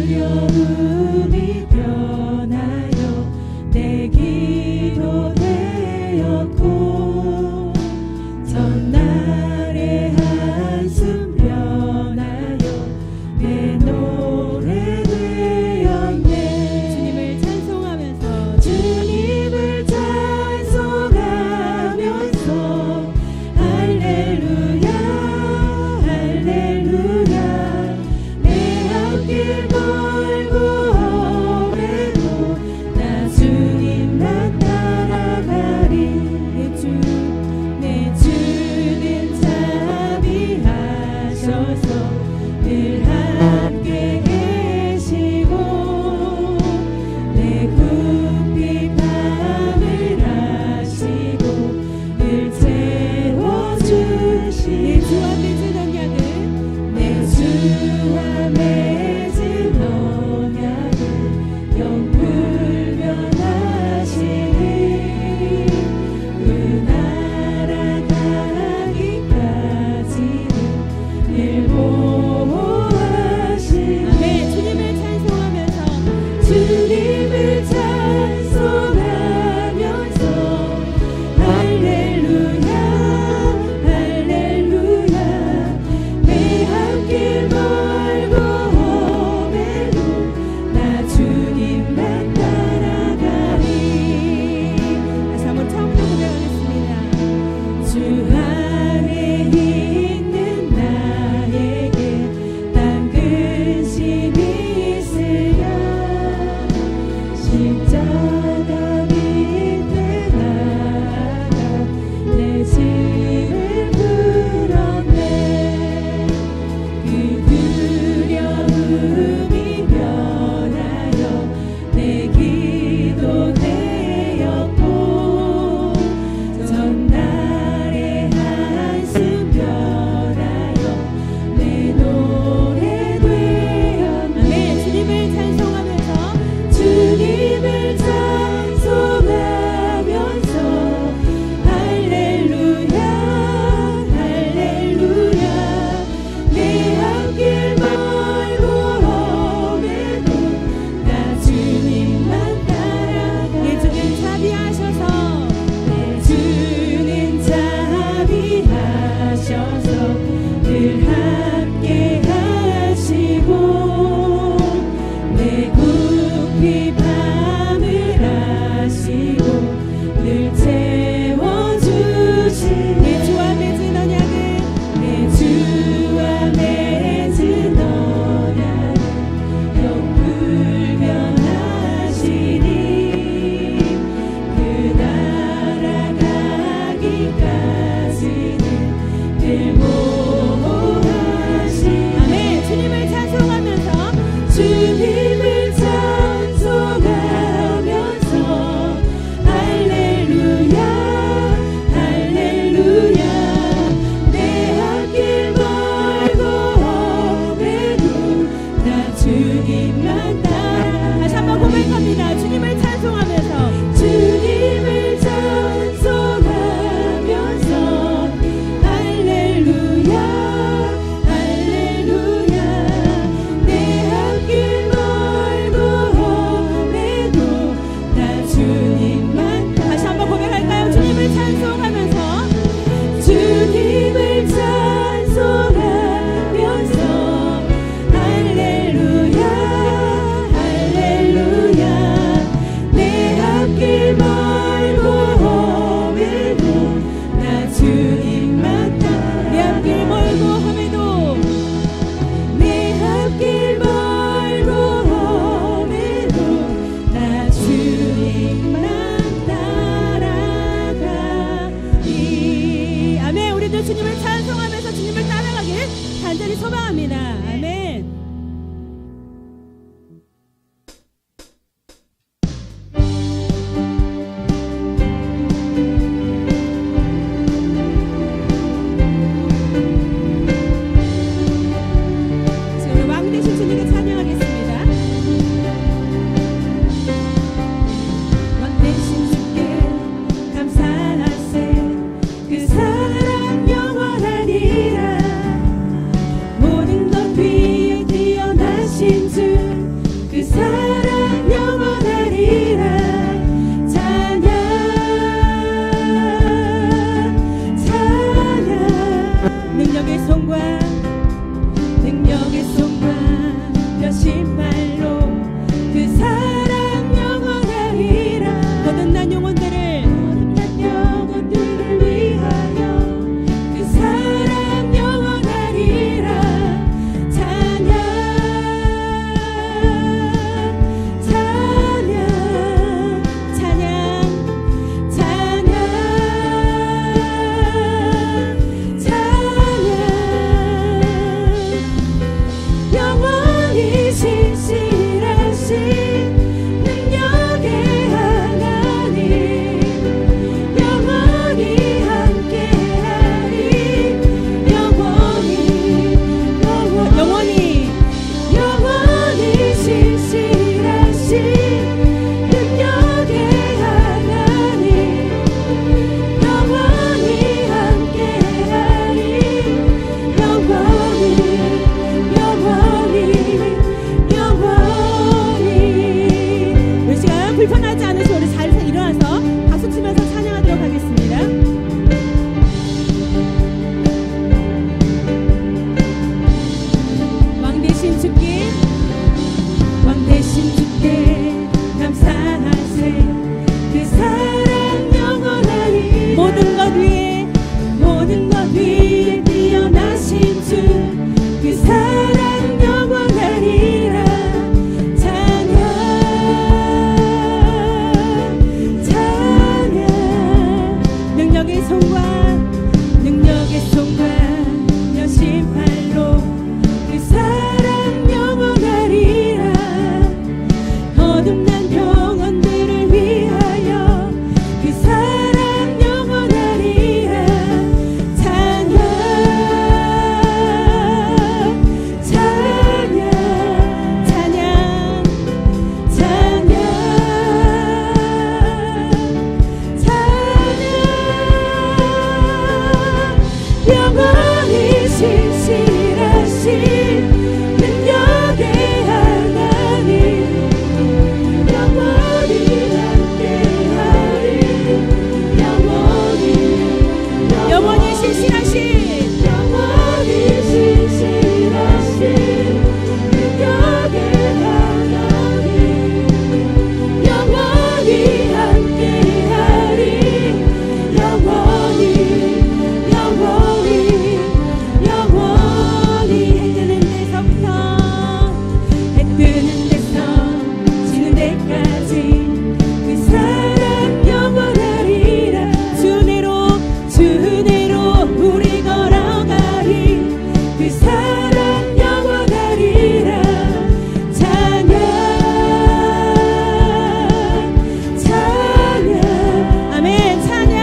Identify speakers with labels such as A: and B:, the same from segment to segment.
A: 두려움이 변하여 내 기도 되었고 전날의 한숨 변하여 내 노래 되었네. 주님을 찬송하면서 할렐루야 할렐루야 내 앞길 멀고 여신말로 그 사랑 영원하리라. 거듭난 영혼들을 위하여 그 사랑 영원하리라. 찬양 찬양 찬양 찬양 찬양 영원히 신실하신 능력의 하나님 영원히 함께하리. 영원히 신실하신 능력의 하나님 영원히 함께하리. 영원히 이 시간 불편하지 않으시고 우리 자리에서 일어나서 박수 치면서 찬양하도록 하겠습니다. 왕 대신 주께 감사하세. 그 사랑 영원하리. 모든 것 위에 뛰어나신 주 그 사랑 영원하리라. 찬양 찬양 능력의 손과 여신팔로 그 사랑 영원하리라. 거듭난 영혼들을 위하여 그 사랑 영원하리라. 찬양 찬양 찬양 찬양 찬양 영원히 신실하신 능력의 하나님 영원히 함께하리. 영원히 신실하신 능력의 하나님 영원히 함께하리. 해 뜨는 데서 지는 데까지 그 사랑 영원하리라. 주내로 우리 걸어가리. 그 사랑 영원하리라. 찬양 찬양 아멘. 찬양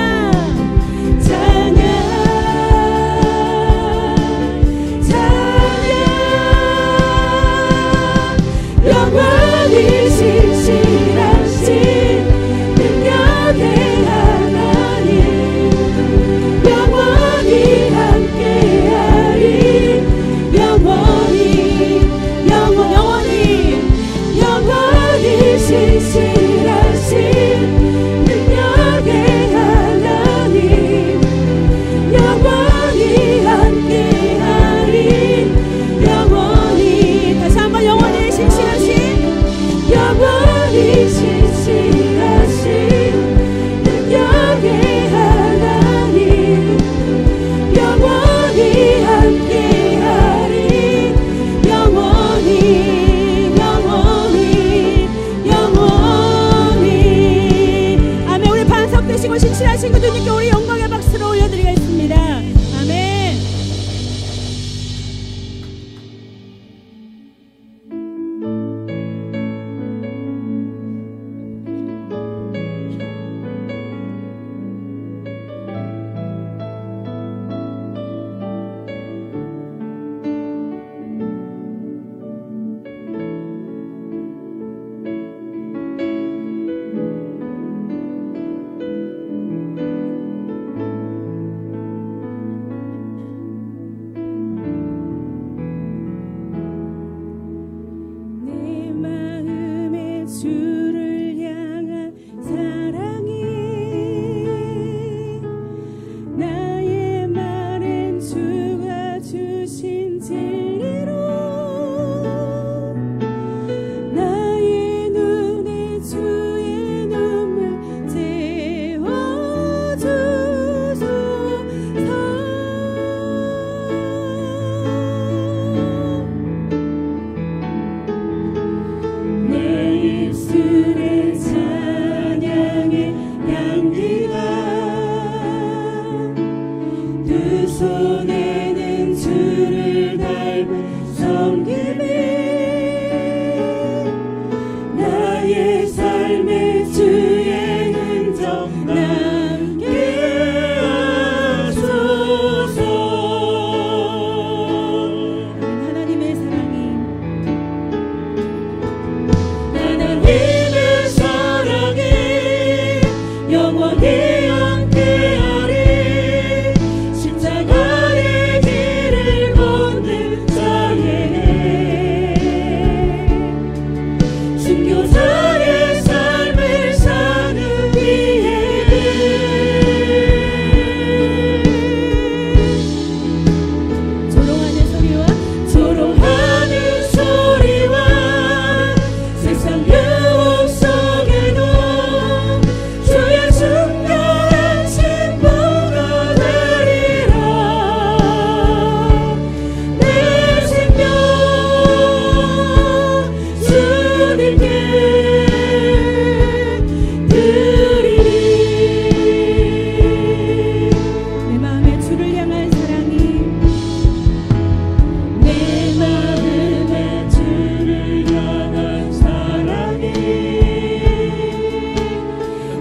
A: 찬양 찬양 영원히 신실하신 능력의 하나님 영원히 함께하리. 영원히 신실하신 능력의 하나님 영원히 함께하리. 다시 한번 영원히 신실하신 능력의 하나님 영원히 함께하리. 아멘. 우리 반석되시고 신실하신 그 주님께 우리 영광의 박수로 올려드리겠습니다. 아멘. 하나님의 사랑이 영원히 함께하리. 십자가의 길을 걷는 자에게 순교자의 삶을 사는 이에게 조롱하는 소리와 세상 유혹 속에도 주의 순결한 신부가 되리라. 내 생명 주님께 드리리. 내 마음에 주를 향한 사랑이 내 마음에 주를 향한 사랑이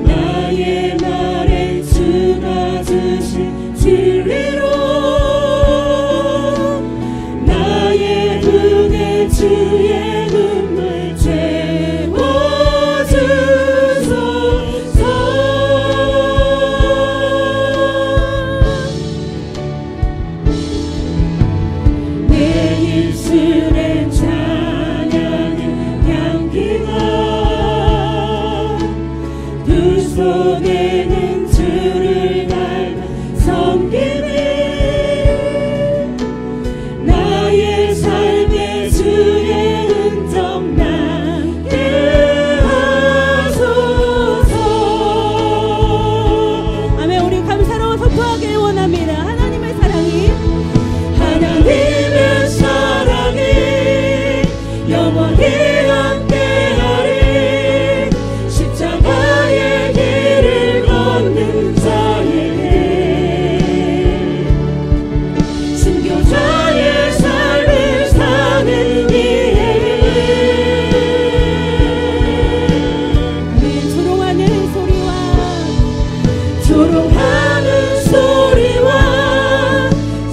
A: 나의 말에 주가 주신 진리로 나의 눈에 주의 눈물 채워주소서. 내 입술에 찬양의 향기가 두 손에는 주를 닮은 섬김이 나의 삶에 주의 흔적 남게 하소서. 아멘. 우리 감사로 선포하길 원합니다. 하나님의 사랑이 영원히 함께하리. 십자가의 길을 걷는 자에게 순교자의 삶을 사는 이에게 조롱하는 소리와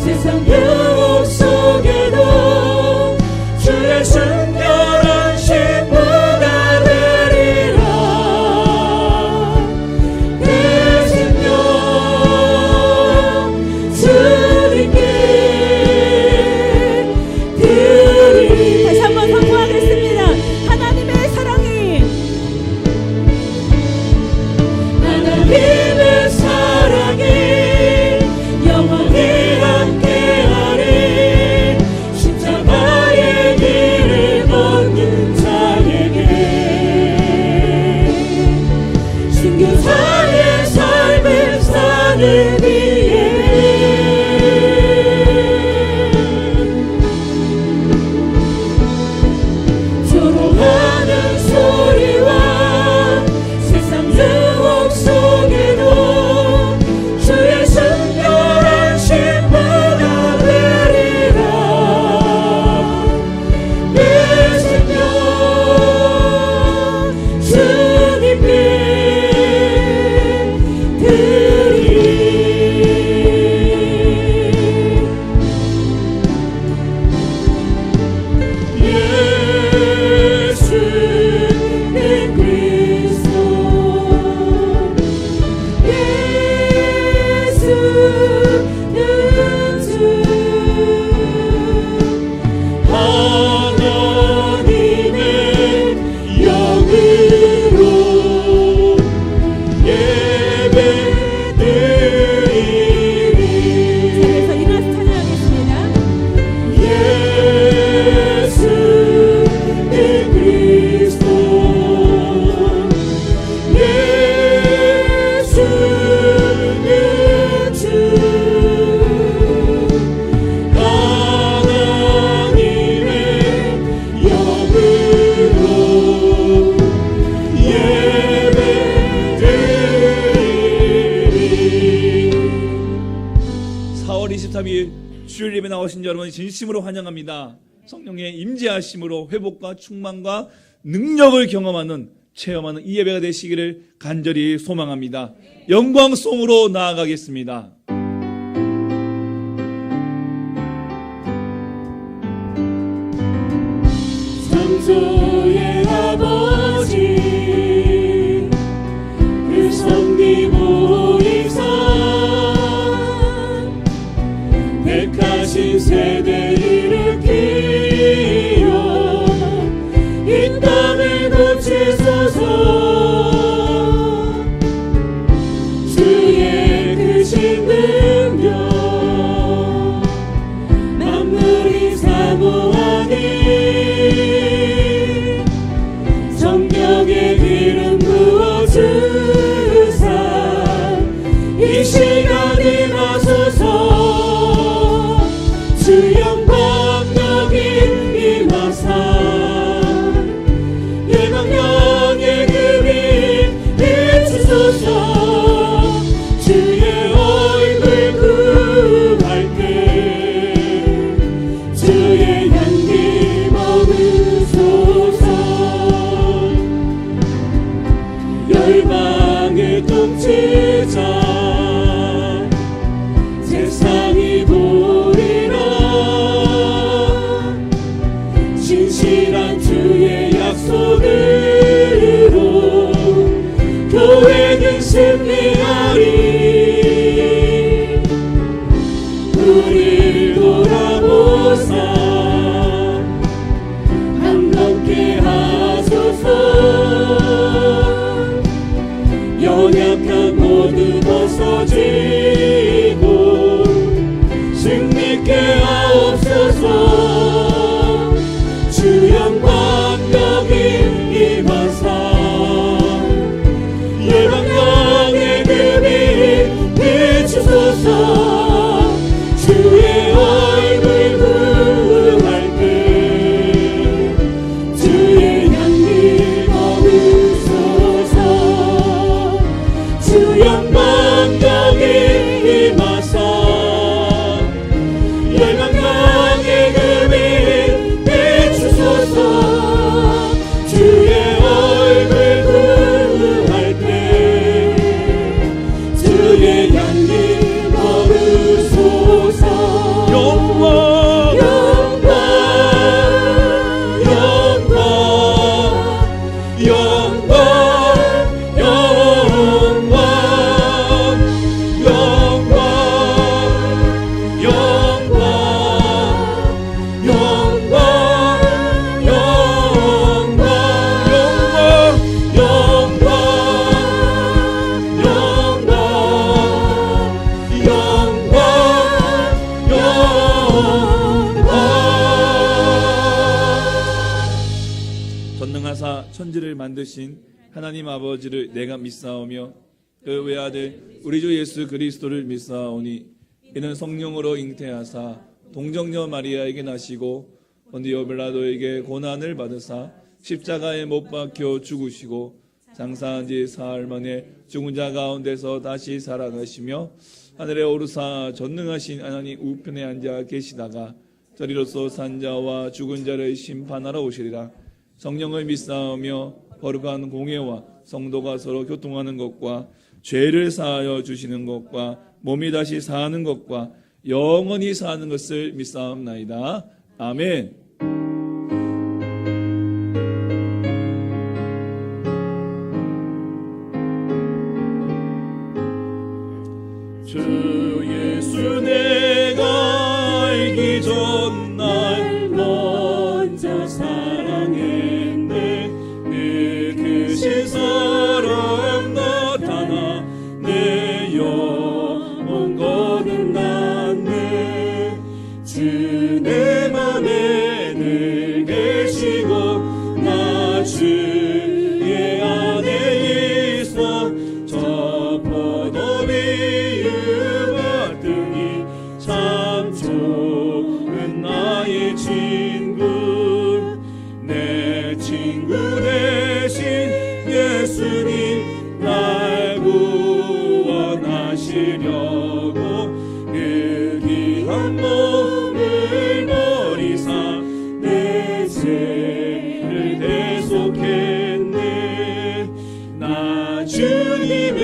A: 세상 유혹 속에도 주의 순결한 신부가 되리라. 내 생명 주님께 드리리. 다시 한번 선포하겠습니다. 하나님의 사랑이 영원히 함께하리. 십자가의 길을 걷는 자에게 순교자의 삶을 사는 이에게 조롱하는 소리와 세상 유혹 속에도 주의 순결한 신부가 되리라. 내 생명 주님께 드리리. 예수는 그리스도 예수는 주 하나님의 영으로 예배드리리. 자리에서 일어나서 찬양하겠습니다. 예수는 그리스도 예수는 주 하나님의 영으로 예배드리리.
B: 4월 23일 주일 예배 나오신 여러분 진심으로 환영합니다. 성령의 임재하심으로 회복과 충만과 능력을 경험하는 체험하는 이 예배가 되시기를 간절히 소망합니다. 영광송으로 나아가겠습니다.
A: 창조의 아버지
B: 사랑하사 천지를 만드신 하나님 아버지를 내가 믿사오며 그 외아들 우리 주 예수 그리스도를 믿사오니 이는 성령으로 잉태하사 동정녀 마리아에게 나시고 본디오 빌라도에게 고난을 받으사 십자가에 못 박혀 죽으시고 장사한 지 사흘 만에 죽은 자 가운데서 다시 살아가시며 하늘에 오르사 전능하신 하나님 우편에 앉아 계시다가 저리로서 산 자와 죽은 자를 심판하러 오시리라. 성령을 믿사오며 거룩한 공예와 성도가 서로 교통하는 것과 죄를 사하여 주시는 것과 몸이 다시 사는 것과 영원히 사는 것을 믿사옵나이다. 아멘. 주 예수 내가 알기 전날 먼저 사랑했네. 그 크신 사랑 나타나 내 영혼 거듭났네. 주 내 맘에 늘 계시고 나 주의 안에 있어. 저 포도비 등이 참 좋은 나의 친구. 내 친구 대신 예수님 날 구원하시려고 그 귀한 몸을 버리사 내 죄를 대속했네. 나 주님을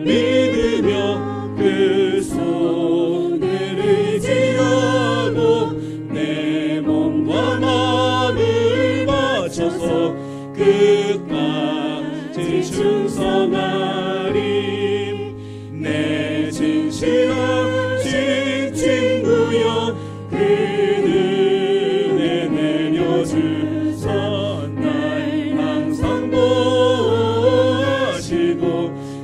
B: 믿으며 그 손을 의지하고 내 몸과 마음을 바쳐서 끝까지 충성하리. 내 진실하신 친구여 그 은혜 내려주사 날 항상 보호하시고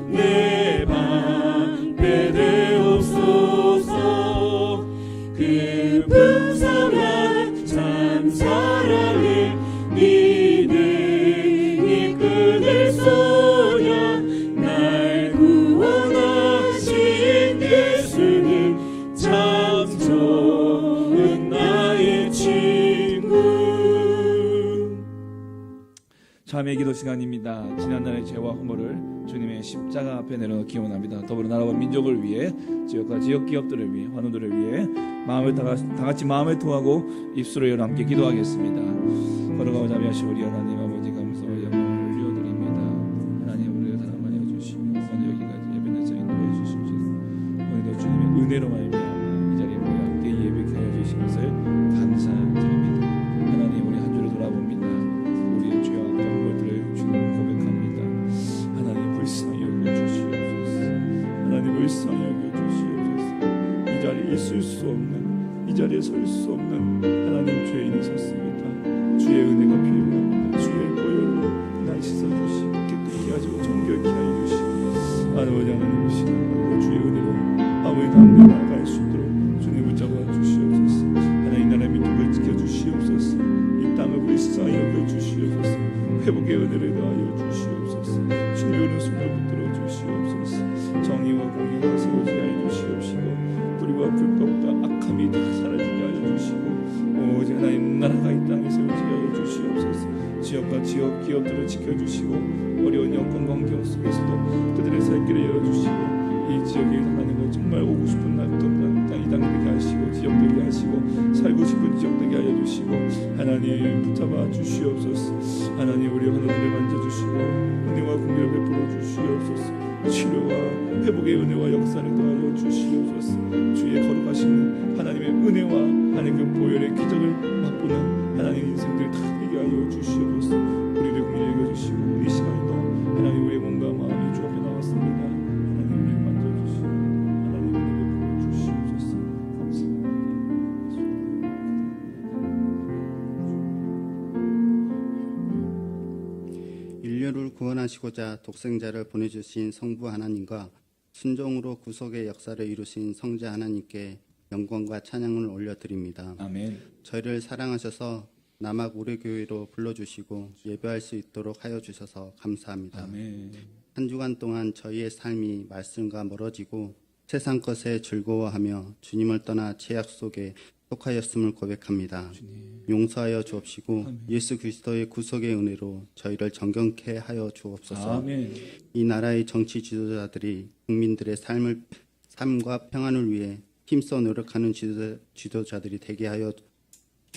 B: 내 방패 되옵소서. 그 풍성한 참 사랑을 믿음이 끊을 소냐. 날 구원하신 예수는 참 좋은 나의 친구. 참회 기도 시간입니다. 지난날의 죄와 허물을 주님의 십자가 앞에 내려놓기 원합니다. 더불어 나라와 민족을 위해 지역과 지역 기업들을 위해 환우들을 위해 마음을 다 같이 마음을 통하고 입술을 열어 함께 기도하겠습니다. 걸어가고 자비하시고 우리 하나님 아버지 감사와 영광을 올려드립니다. 하나님 우리를 사랑 많이 해주시며 오늘 여기까지 예배 날짜 인도해 주시옵소서. 오늘도 주님의 은혜로 말미암아 이 자리에 모여 함께 예배케 해주신 것을 감사드립니다. 하나님 우리 한 주를 돌아봅니다. 우리의 죄와 악한 것들을 주님 고백합니다. 하나님 불쌍히 여겨주시옵소서. 하나님 불쌍히 여겨주시옵소서. 이 자리에 있을 수 없는, 이 자리에 설 수 없는 하나님 죄인이 섰습니다. 주의 은혜가 필요합니다. 주의 보혈로 날 씻어주시고 깨끗게 하시고 정결케 하여 주시고 아버지 하나님 이 시간 주의 은혜로 아버지 담대 나아갈 수 있도록 주님 붙잡아 주시옵소서. 하나님 나라의 민족을 지켜주시옵소서. 이 땅을 불쌍히 여겨주시옵소서. 회복의 은혜를 더하여 주시옵소서. 주의 오른손을 붙들어 주시옵소서. 정의와 공의가 세워지게 하여 주시옵시고 불의와 불법과 악함이 다 사라지게 하여 주시고 오직 하나님 나라가 이 땅에 세워지게 하여 주시옵소서. 지역과 지역 기업들을 지켜주시고 어려운 여건 관계 속에서도 그들의 살 길을 열어주시고 이 지역에 하나님을 정말 오고 싶은 날부터 이 땅 되게 하시고 지역 되게 하시고 살고 싶은 지역 되게 하여 주시고 하나님 붙잡아 주시옵소서. 하나님 우리 하나님을 만져주시고 은혜와 공의를 베풀어 주시옵소서. 치료와 회복의 은혜와 역사를 더하여 주시옵소서. 주의 거룩하신 하나님의 은혜와 하나님 그 보혈의 기적을 맛보는 하나님 인생들 다 되게 하여 주시옵소서. 우리를 공의를 읽어주시고 이 시간에도 하나님 우리의 몸과 마음이 주 앞에 나왔습니다. 하나님 우리를 만져주시고 하나님 은혜 베풀어 주시옵소서. 감사합니다.
C: 인류를 구원하시고자 독생자를 보내주신 성부 하나님과 순종으로 구속의 역사를 이루신 성자 하나님께 영광과 찬양을 올려드립니다.
B: 아멘.
C: 저희를 사랑하셔서 남학 우리 교회로 불러주시고 예배할 수 있도록 하여 주셔서 감사합니다.
B: 아멘.
C: 한 주간 동안 저희의 삶이 말씀과 멀어지고 세상 것에 즐거워하며 주님을 떠나 죄악 속에 속하였음을 고백합니다. 용서하여 주옵시고 예수 그리스도의 구속의 은혜로 저희를 정결케 하여 주옵소서.
B: 아멘.
C: 이 나라의 정치 지도자들이 국민들의 삶과 평안을 위해 힘써 노력하는 지도자들이 되게 하여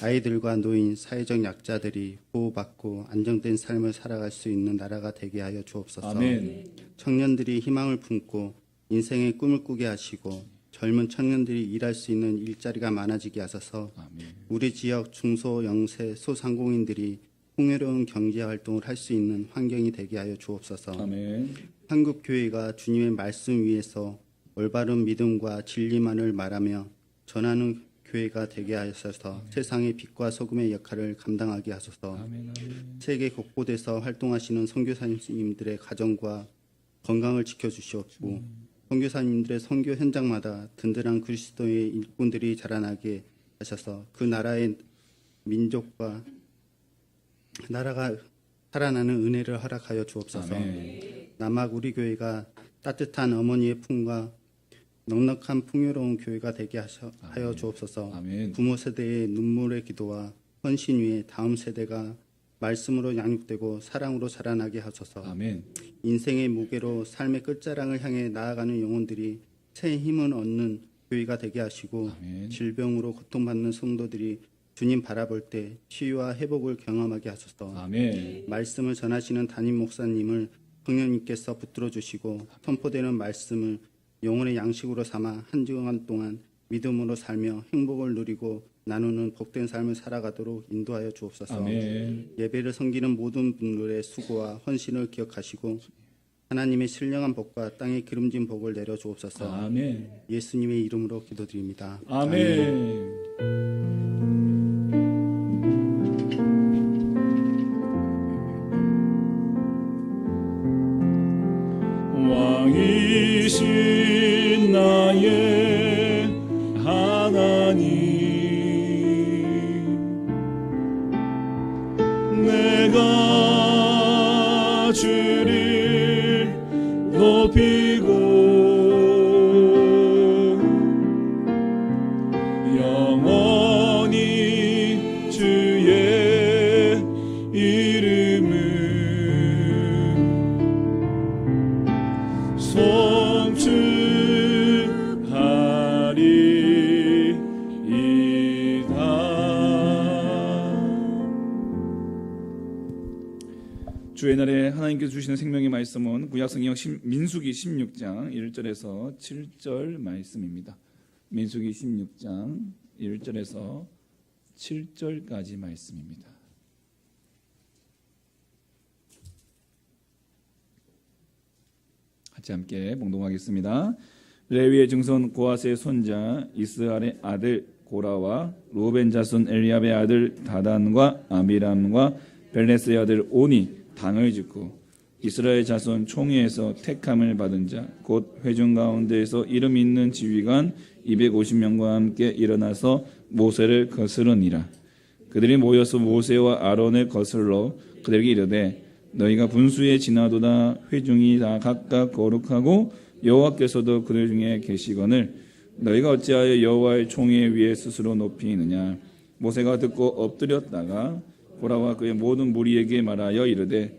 C: 아이들과 노인, 사회적 약자들이 보호받고 안정된 삶을 살아갈 수 있는 나라가 되게 하여 주옵소서.
B: 아멘.
C: 청년들이 희망을 품고 인생의 꿈을 꾸게 하시고 젊은 청년들이 일할 수 있는 일자리가 많아지게 하셔서
B: 아멘.
C: 우리 지역 중소, 영세, 소상공인들이 풍요로운 경제 활동을 할 수 있는 환경이 되게 하여 주옵소서.
B: 아멘.
C: 한국 교회가 주님의 말씀 위에서 올바른 믿음과 진리만을 말하며 전하는 교회가 되게 하셔서 세상의 빛과 소금의 역할을 감당하게 하소서.
B: 아멘. 아멘.
C: 세계 곳곳에서 활동하시는 선교사님들의 가정과 건강을 지켜주시옵고 선교사님들의 선교 현장마다 든든한 그리스도의 일꾼들이 자라나게 하셔서 그 나라의 민족과 나라가 살아나는 은혜를 허락하여 주옵소서.
B: 아멘.
C: 남학 우리 교회가 따뜻한 어머니의 품과 넉넉한 풍요로운 교회가 되게 하여 주옵소서.
B: 아멘.
C: 부모 세대의 눈물의 기도와 헌신 위에 다음 세대가 말씀으로 양육되고 사랑으로 자라나게 하소서.
B: 아멘.
C: 인생의 무게로 삶의 끝자락을 향해 나아가는 영혼들이 새 힘을 얻는 교회가 되게 하시고
B: 아멘.
C: 질병으로 고통받는 성도들이 주님 바라볼 때 치유와 회복을 경험하게 하소서.
B: 아멘.
C: 말씀을 전하시는 담임 목사님을 성령님께서 붙들어 주시고 선포되는 말씀을 영혼의 양식으로 삼아 한 주간 동안 믿음으로 살며 행복을 누리고 나누는 복된 삶을 살아가도록 인도하여 주옵소서.
B: 아멘.
C: 예배를 섬기는 모든 분들의 수고와 헌신을 기억하시고 하나님의 신령한 복과 땅에 기름진 복을 내려 주옵소서.
B: 아멘.
C: 예수님의 이름으로 기도드립니다.
B: 아멘. 왕이신 나의 하나님, 내가 주를 높이고 영원히 주의 이름을 주의 날에 하나님께서 주시는 생명의 말씀은 구약성경 민수기 16장 1절에서 7절 말씀입니다. 민수기 16장 1절에서 7절까지 말씀입니다. 같이 함께 봉독하겠습니다. 레위의 증손 고하스의 손자 이스라엘의 아들 고라와 루벤 자손 엘리압의 아들 다단과 아비람과 벨레스의 아들 오니 당을 짓고 이스라엘 자손 총회에서 택함을 받은 자 곧 회중 가운데에서 이름 있는 지휘관 250명과 함께 일어나서 모세를 거스르니라. 그들이 모여서 모세와 아론을 거슬러 그들에게 이르되 너희가 분수에 지나도다 회중이 다 각각 거룩하고 여호와께서도 그들 중에 계시거늘 너희가 어찌하여 여호와의 총회 위에 스스로 높이느냐. 모세가 듣고 엎드렸다가 고라와 그의 모든 무리에게 말하여 이르되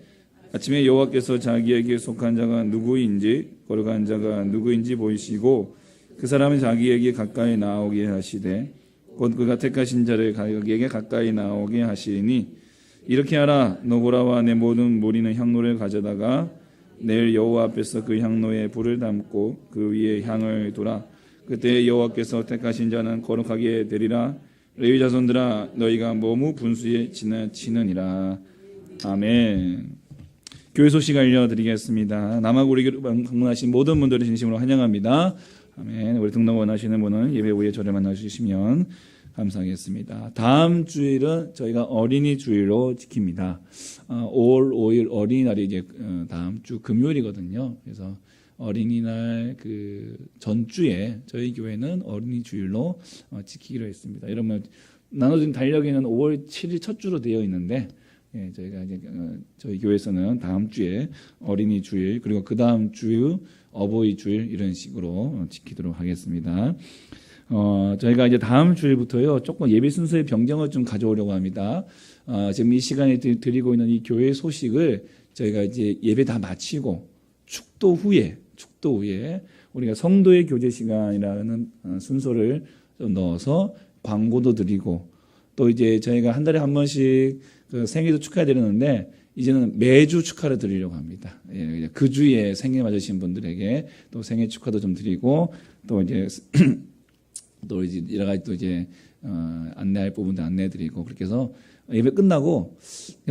B: 아침에 여호와께서 자기에게 속한 자가 누구인지 거룩한 자가 누구인지 보이시고 그 사람은 자기에게 가까이 나오게 하시되 곧 그가 택하신 자를 자기에게 가까이 나오게 하시니 이렇게 하라. 너 고라와 내 모든 무리는 향로를 가져다가 내일 여호와 앞에서 그 향로에 불을 담고 그 위에 향을 두라. 그때 여호와께서 택하신 자는 거룩하게 되리라. 레위 자손들아 너희가 모무 분수에 지나치느니라. 아멘. 교회 소식 알려드리겠습니다. 남학 우리 교회 방문하신 모든 분들을 진심으로 환영합니다. 아멘. 우리 등록 원하시는 분은 예배 후에 저를 만나주시면 감사하겠습니다. 다음 주일은 저희가 어린이 주일로 지킵니다. 5월 5일 어린이날이 이제 다음 주 금요일이거든요. 그래서 어린이날 그 전주에 저희 교회는 어린이 주일로 지키기로 했습니다. 여러분 나눠진 달력에는 5월 7일 첫 주로 되어 있는데 저희가 이제 저희 교회에서는 다음 주에 어린이 주일 그리고 그 다음 주 어버이 주일 이런 식으로 지키도록 하겠습니다. 저희가 이제 다음 주일부터요 조금 예배 순서의 변경을 좀 가져오려고 합니다. 지금 이 시간에 드리고 있는 이 교회 소식을 저희가 이제 예배 다 마치고 축도 후에 우리가 성도의 교제 시간이라는 순서를 좀 넣어서 광고도 드리고 또 이제 저희가 한 달에 한 번씩 그 생일도 축하해 드리는데 이제는 매주 축하를 드리려고 합니다. 예, 그 주에 생일 맞으신 분들에게 또 생일 축하도 좀 드리고 또 이제 또 이제 여러 가지 또 이제 안내할 부분도 안내해 드리고 그렇게 해서 예배 끝나고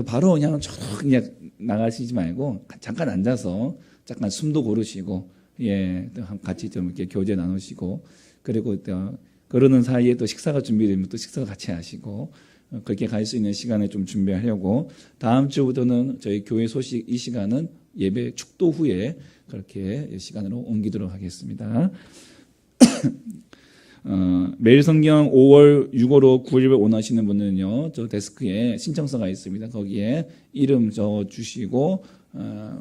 B: 바로 그냥 그냥 나가시지 말고 잠깐 앉아서 잠깐 숨도 고르시고 예, 또 같이 좀 이렇게 교제 나누시고 그리고 또 그러는 사이에 또 식사가 준비되면 또 식사 같이 하시고 그렇게 갈 수 있는 시간을 좀 준비하려고 다음 주부터는 저희 교회 소식 이 시간은 예배 축도 후에 그렇게 시간으로 옮기도록 하겠습니다. 매일 성경 5월 6월호 9일을 원하시는 분들은요 저 데스크에 신청서가 있습니다. 거기에 이름 적어 주시고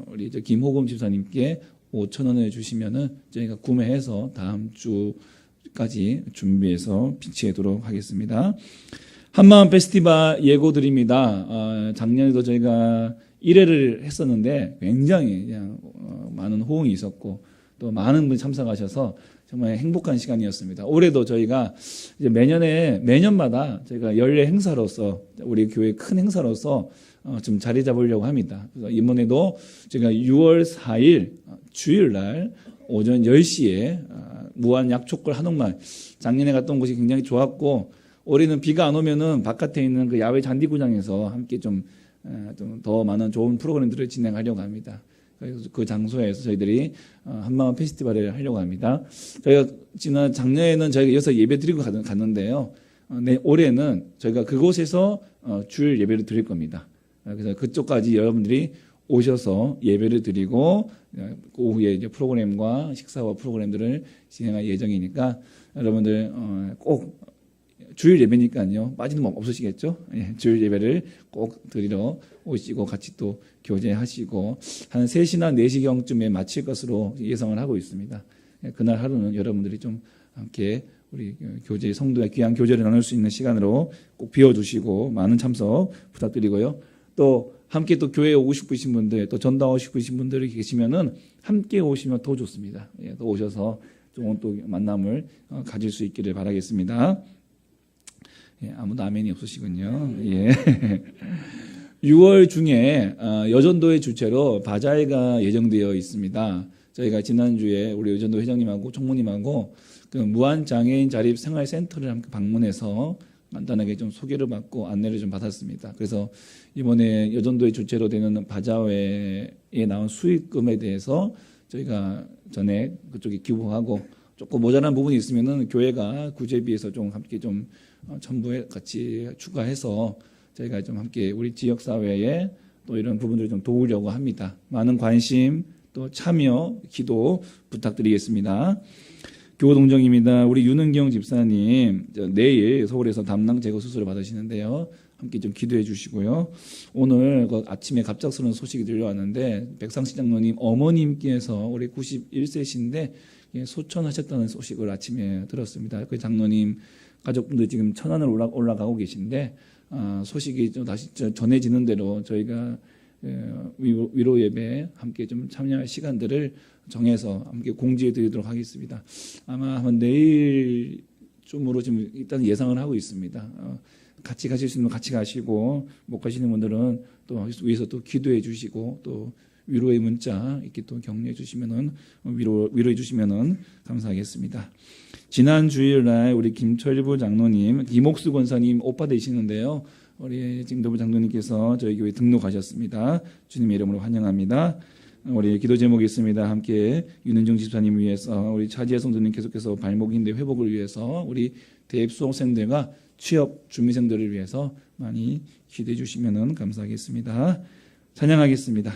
B: 우리 저 김호금 집사님께 5,000원을 주시면은 저희가 구매해서 다음 주까지 준비해서 비치하도록 하겠습니다. 한마음 페스티벌 예고드립니다. 작년에도 저희가 1회를 했었는데 굉장히 그냥 많은 호응이 있었고 또 많은 분이 참석하셔서 정말 행복한 시간이었습니다. 올해도 저희가 이제 매년마다 저희가 연례 행사로서 우리 교회 큰 행사로서 좀 자리 잡으려고 합니다. 그래서 이번에도 제가 6월 4일 주일날 오전 10시에 무한 약초골 한옥마을 작년에 갔던 곳이 굉장히 좋았고 올해는 비가 안 오면은 바깥에 있는 그 야외 잔디구장에서 함께 좀 더 많은 좋은 프로그램들을 진행하려고 합니다. 그래서 그 장소에서 저희들이 한마음 페스티벌을 하려고 합니다. 저희가 작년에는 저희가 여기서 예배 드리고 갔는데요. 올해는 저희가 그곳에서 주일 예배를 드릴 겁니다. 그래서 그쪽까지 여러분들이 오셔서 예배를 드리고 오후에 이제 프로그램과 식사와 프로그램들을 진행할 예정이니까 여러분들 꼭 주일 예배니까요. 빠지는 법 없으시겠죠? 예, 주일 예배를 꼭 드리러 오시고 같이 또 교제하시고 한 3시나 4시경쯤에 마칠 것으로 예상을 하고 있습니다. 예, 그날 하루는 여러분들이 좀 함께 우리 교제 성도의 귀한 교제를 나눌 수 있는 시간으로 꼭 비워주시고 많은 참석 부탁드리고요. 또 함께 또 교회에 오고 싶으신 분들 또 전도하고 싶으신 분들이 계시면은 함께 오시면 더 좋습니다. 예, 또 오셔서 좋은 또 만남을 가질 수 있기를 바라겠습니다. 예, 아무도 아멘이 없으시군요. 예. 6월 중에 여전도의 주최로 바자회가 예정되어 있습니다. 저희가 지난주에 우리 여전도 회장님하고 총무님하고 그 무한장애인 자립생활센터를 함께 방문해서 간단하게 좀 소개를 받고 안내를 좀 받았습니다. 그래서 이번에 여전도의 주최로 되는 바자회에 나온 수익금에 대해서 저희가 전에 그쪽에 기부하고 조금 모자란 부분이 있으면은 교회가 구제비에서 좀 함께 좀 첨부해 같이 추가해서 저희가 좀 함께 우리 지역 사회에 또 이런 부분들을 좀 도우려고 합니다. 많은 관심 또 참여 기도 부탁드리겠습니다. 교우동정입니다. 우리 윤은경 집사님 내일 서울에서 담낭 제거 수술을 받으시는데요. 함께 좀 기도해 주시고요. 오늘 그 아침에 갑작스러운 소식이 들려왔는데 백상시 장로님 어머님께서 올해 91세신데 소천하셨다는 소식을 아침에 들었습니다. 그 장로님 가족분들 지금 천안을 올라가고 계신데 소식이 좀 다시 전해지는 대로 저희가 위로 예배 함께 좀 참여할 시간들을 정해서 함께 공지해 드리도록 하겠습니다. 아마 한 내일쯤으로 지금 일단 예상을 하고 있습니다. 같이 가실 수 있는 분 같이 가시고 못 가시는 분들은 또 위에서 또 기도해 주시고 또 위로의 문자 이렇게 또 격려해 주시면은 위로해 주시면은 감사하겠습니다. 지난 주일날 우리 김철부 장로님, 이목수 권사님 오빠 되시는데요. 우리 김도부 장로님께서 저희 교회 등록하셨습니다. 주님의 이름으로 환영합니다. 우리 기도 제목이 있습니다. 함께 윤은정 집사님 위해서 우리 차지혜 성도님 계속해서 발목인대 회복을 위해서 우리 대입 수험생들과 취업 준비생들을 위해서 많이 기도해 주시면 감사하겠습니다. 찬양하겠습니다.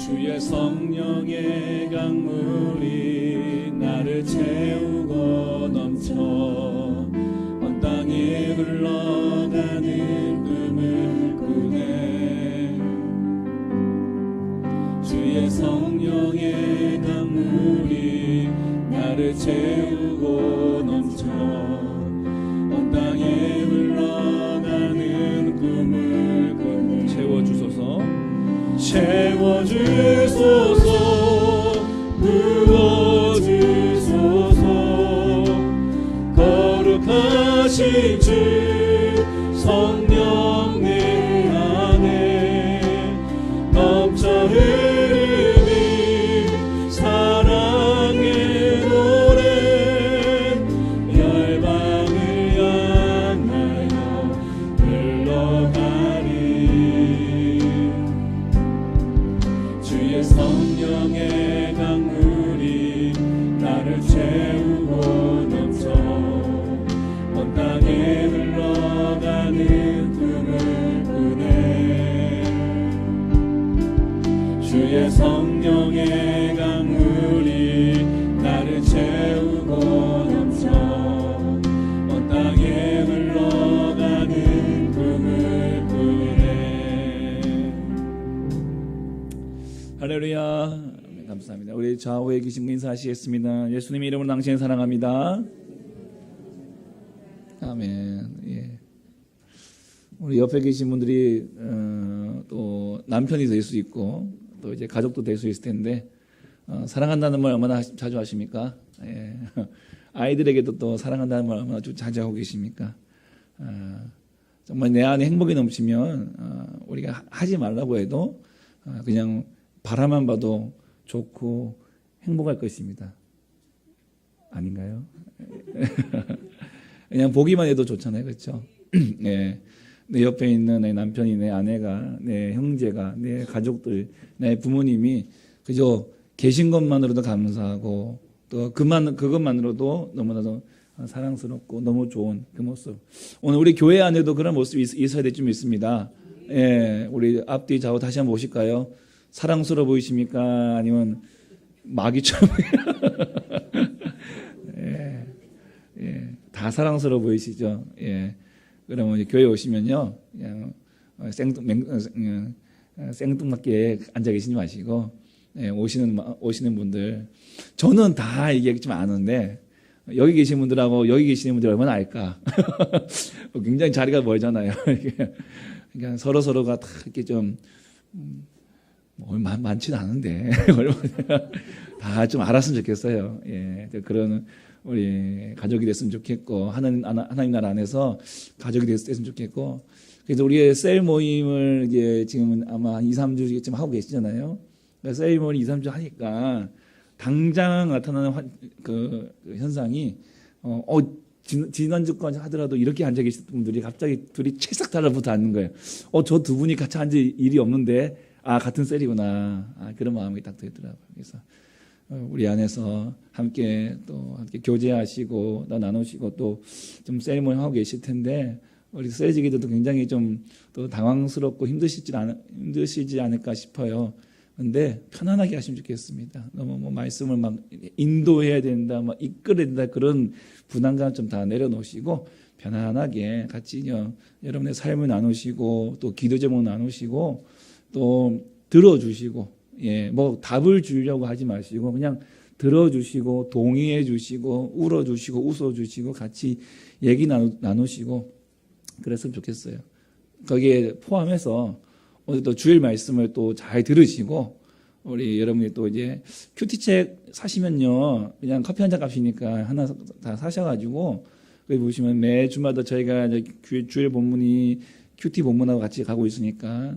B: 주의 성령의 강물이 나를 채우고 넘쳐 온 땅에 흘러가는 꿈을 꾸네. 주의 성령의 강물이 나를 채우고 넘쳐 온 땅에 흘러가는 꿈을 꾸네. 채워주소서 채워주소서 부어주소서 거룩하신 주 성령 내 안에 넘쳐 흐르는 사랑의 노래 열방을 향하여 흘러가리. 주의 성령의 강물이 나를 채우고 넘쳐 온 땅에 흘러가는 꿈을 꾸네. 주의 성령의 강물이 나를 채우고 넘쳐 온 땅에 흘러가는 꿈을 꾸네. 할렐루야. 감사합니다. 우리 좌우에 계신 분 인사하시겠습니다. 예수님 이름으로 당신을 사랑합니다. 아멘. 예. 우리 옆에 계신 분들이 또 남편이 될 수 있고 또 이제 가족도 될 수 있을 텐데 사랑한다는 말 얼마나 자주 하십니까? 예. 아이들에게도 또 사랑한다는 말 얼마나 자주 하고 계십니까? 정말 내 안에 행복이 넘치면 우리가 하지 말라고 해도 그냥 바라만 봐도 좋고 행복할 것입니다. 아닌가요? 그냥 보기만 해도 좋잖아요. 그렇죠? 네. 내 옆에 있는 내 남편이, 내 아내가, 내 형제가, 내 가족들, 내 부모님이 그저 계신 것만으로도 감사하고 또 그것만으로도 너무나도 사랑스럽고 너무 좋은 그 모습. 오늘 우리 교회 안에도 그런 모습이 있어야 될 줄 믿습니다. 예, 우리 앞뒤 좌우 다시 한번 보실까요? 사랑스러워 보이십니까? 아니면 마귀처럼? 예, 예, 다 사랑스러워 보이시죠? 예. 그러면 이제 교회 오시면요, 그냥 생뚱맞게 앉아 계시지 마시고, 예, 오시는 분들, 저는 다 이게 좀 아는데, 여기 계신 분들하고 여기 계시는 분들 얼마나 알까? 굉장히 자리가 멀잖아요. 그러니까 서로가 다 이렇게 좀, 많지는 않은데, 다 좀 알았으면 좋겠어요. 예, 그런, 우리 가족이 됐으면 좋겠고 하나님 나라 안에서 가족이 됐으면 좋겠고 그래서 우리의 셀 모임을 이제 지금은 아마 2-3주쯤 하고 계시잖아요. 그러니까 셀 모임 2-3주 하니까 당장 나타나는 그 현상이 지난주까지 하더라도 이렇게 앉아 계신 분들이 갑자기 둘이 채싹 달라붙어 앉는 거예요. 저 두 분이 같이 앉을 일이 없는데 같은 셀이구나. 그런 마음이 딱 들더라고요. 그래서 우리 안에서 함께 교제하시고 나누시고 또 좀 세리머니 하고 계실 텐데 우리 세지기들도 굉장히 좀 또 당황스럽고 힘드시지 않을까 싶어요. 근데 편안하게 하시면 좋겠습니다. 너무 말씀을 막 인도해야 된다, 막 이끌어야 된다 그런 부담감 좀 다 내려놓으시고 편안하게 같이 여러분의 삶을 나누시고 또 기도 제목 나누시고 또 들어주시고. 예, 답을 주려고 하지 마시고 그냥 들어주시고 동의해 주시고 울어주시고 웃어주시고 같이 얘기 나누시고 그랬으면 좋겠어요. 거기에 포함해서 오늘 또 주일 말씀을 또 잘 들으시고 우리 여러분이 또 이제 큐티책 사시면요 그냥 커피 한 잔 값이니까 하나 다 사셔가지고 거기 보시면 매 주마다 저희가 주일 본문이 큐티 본문하고 같이 가고 있으니까.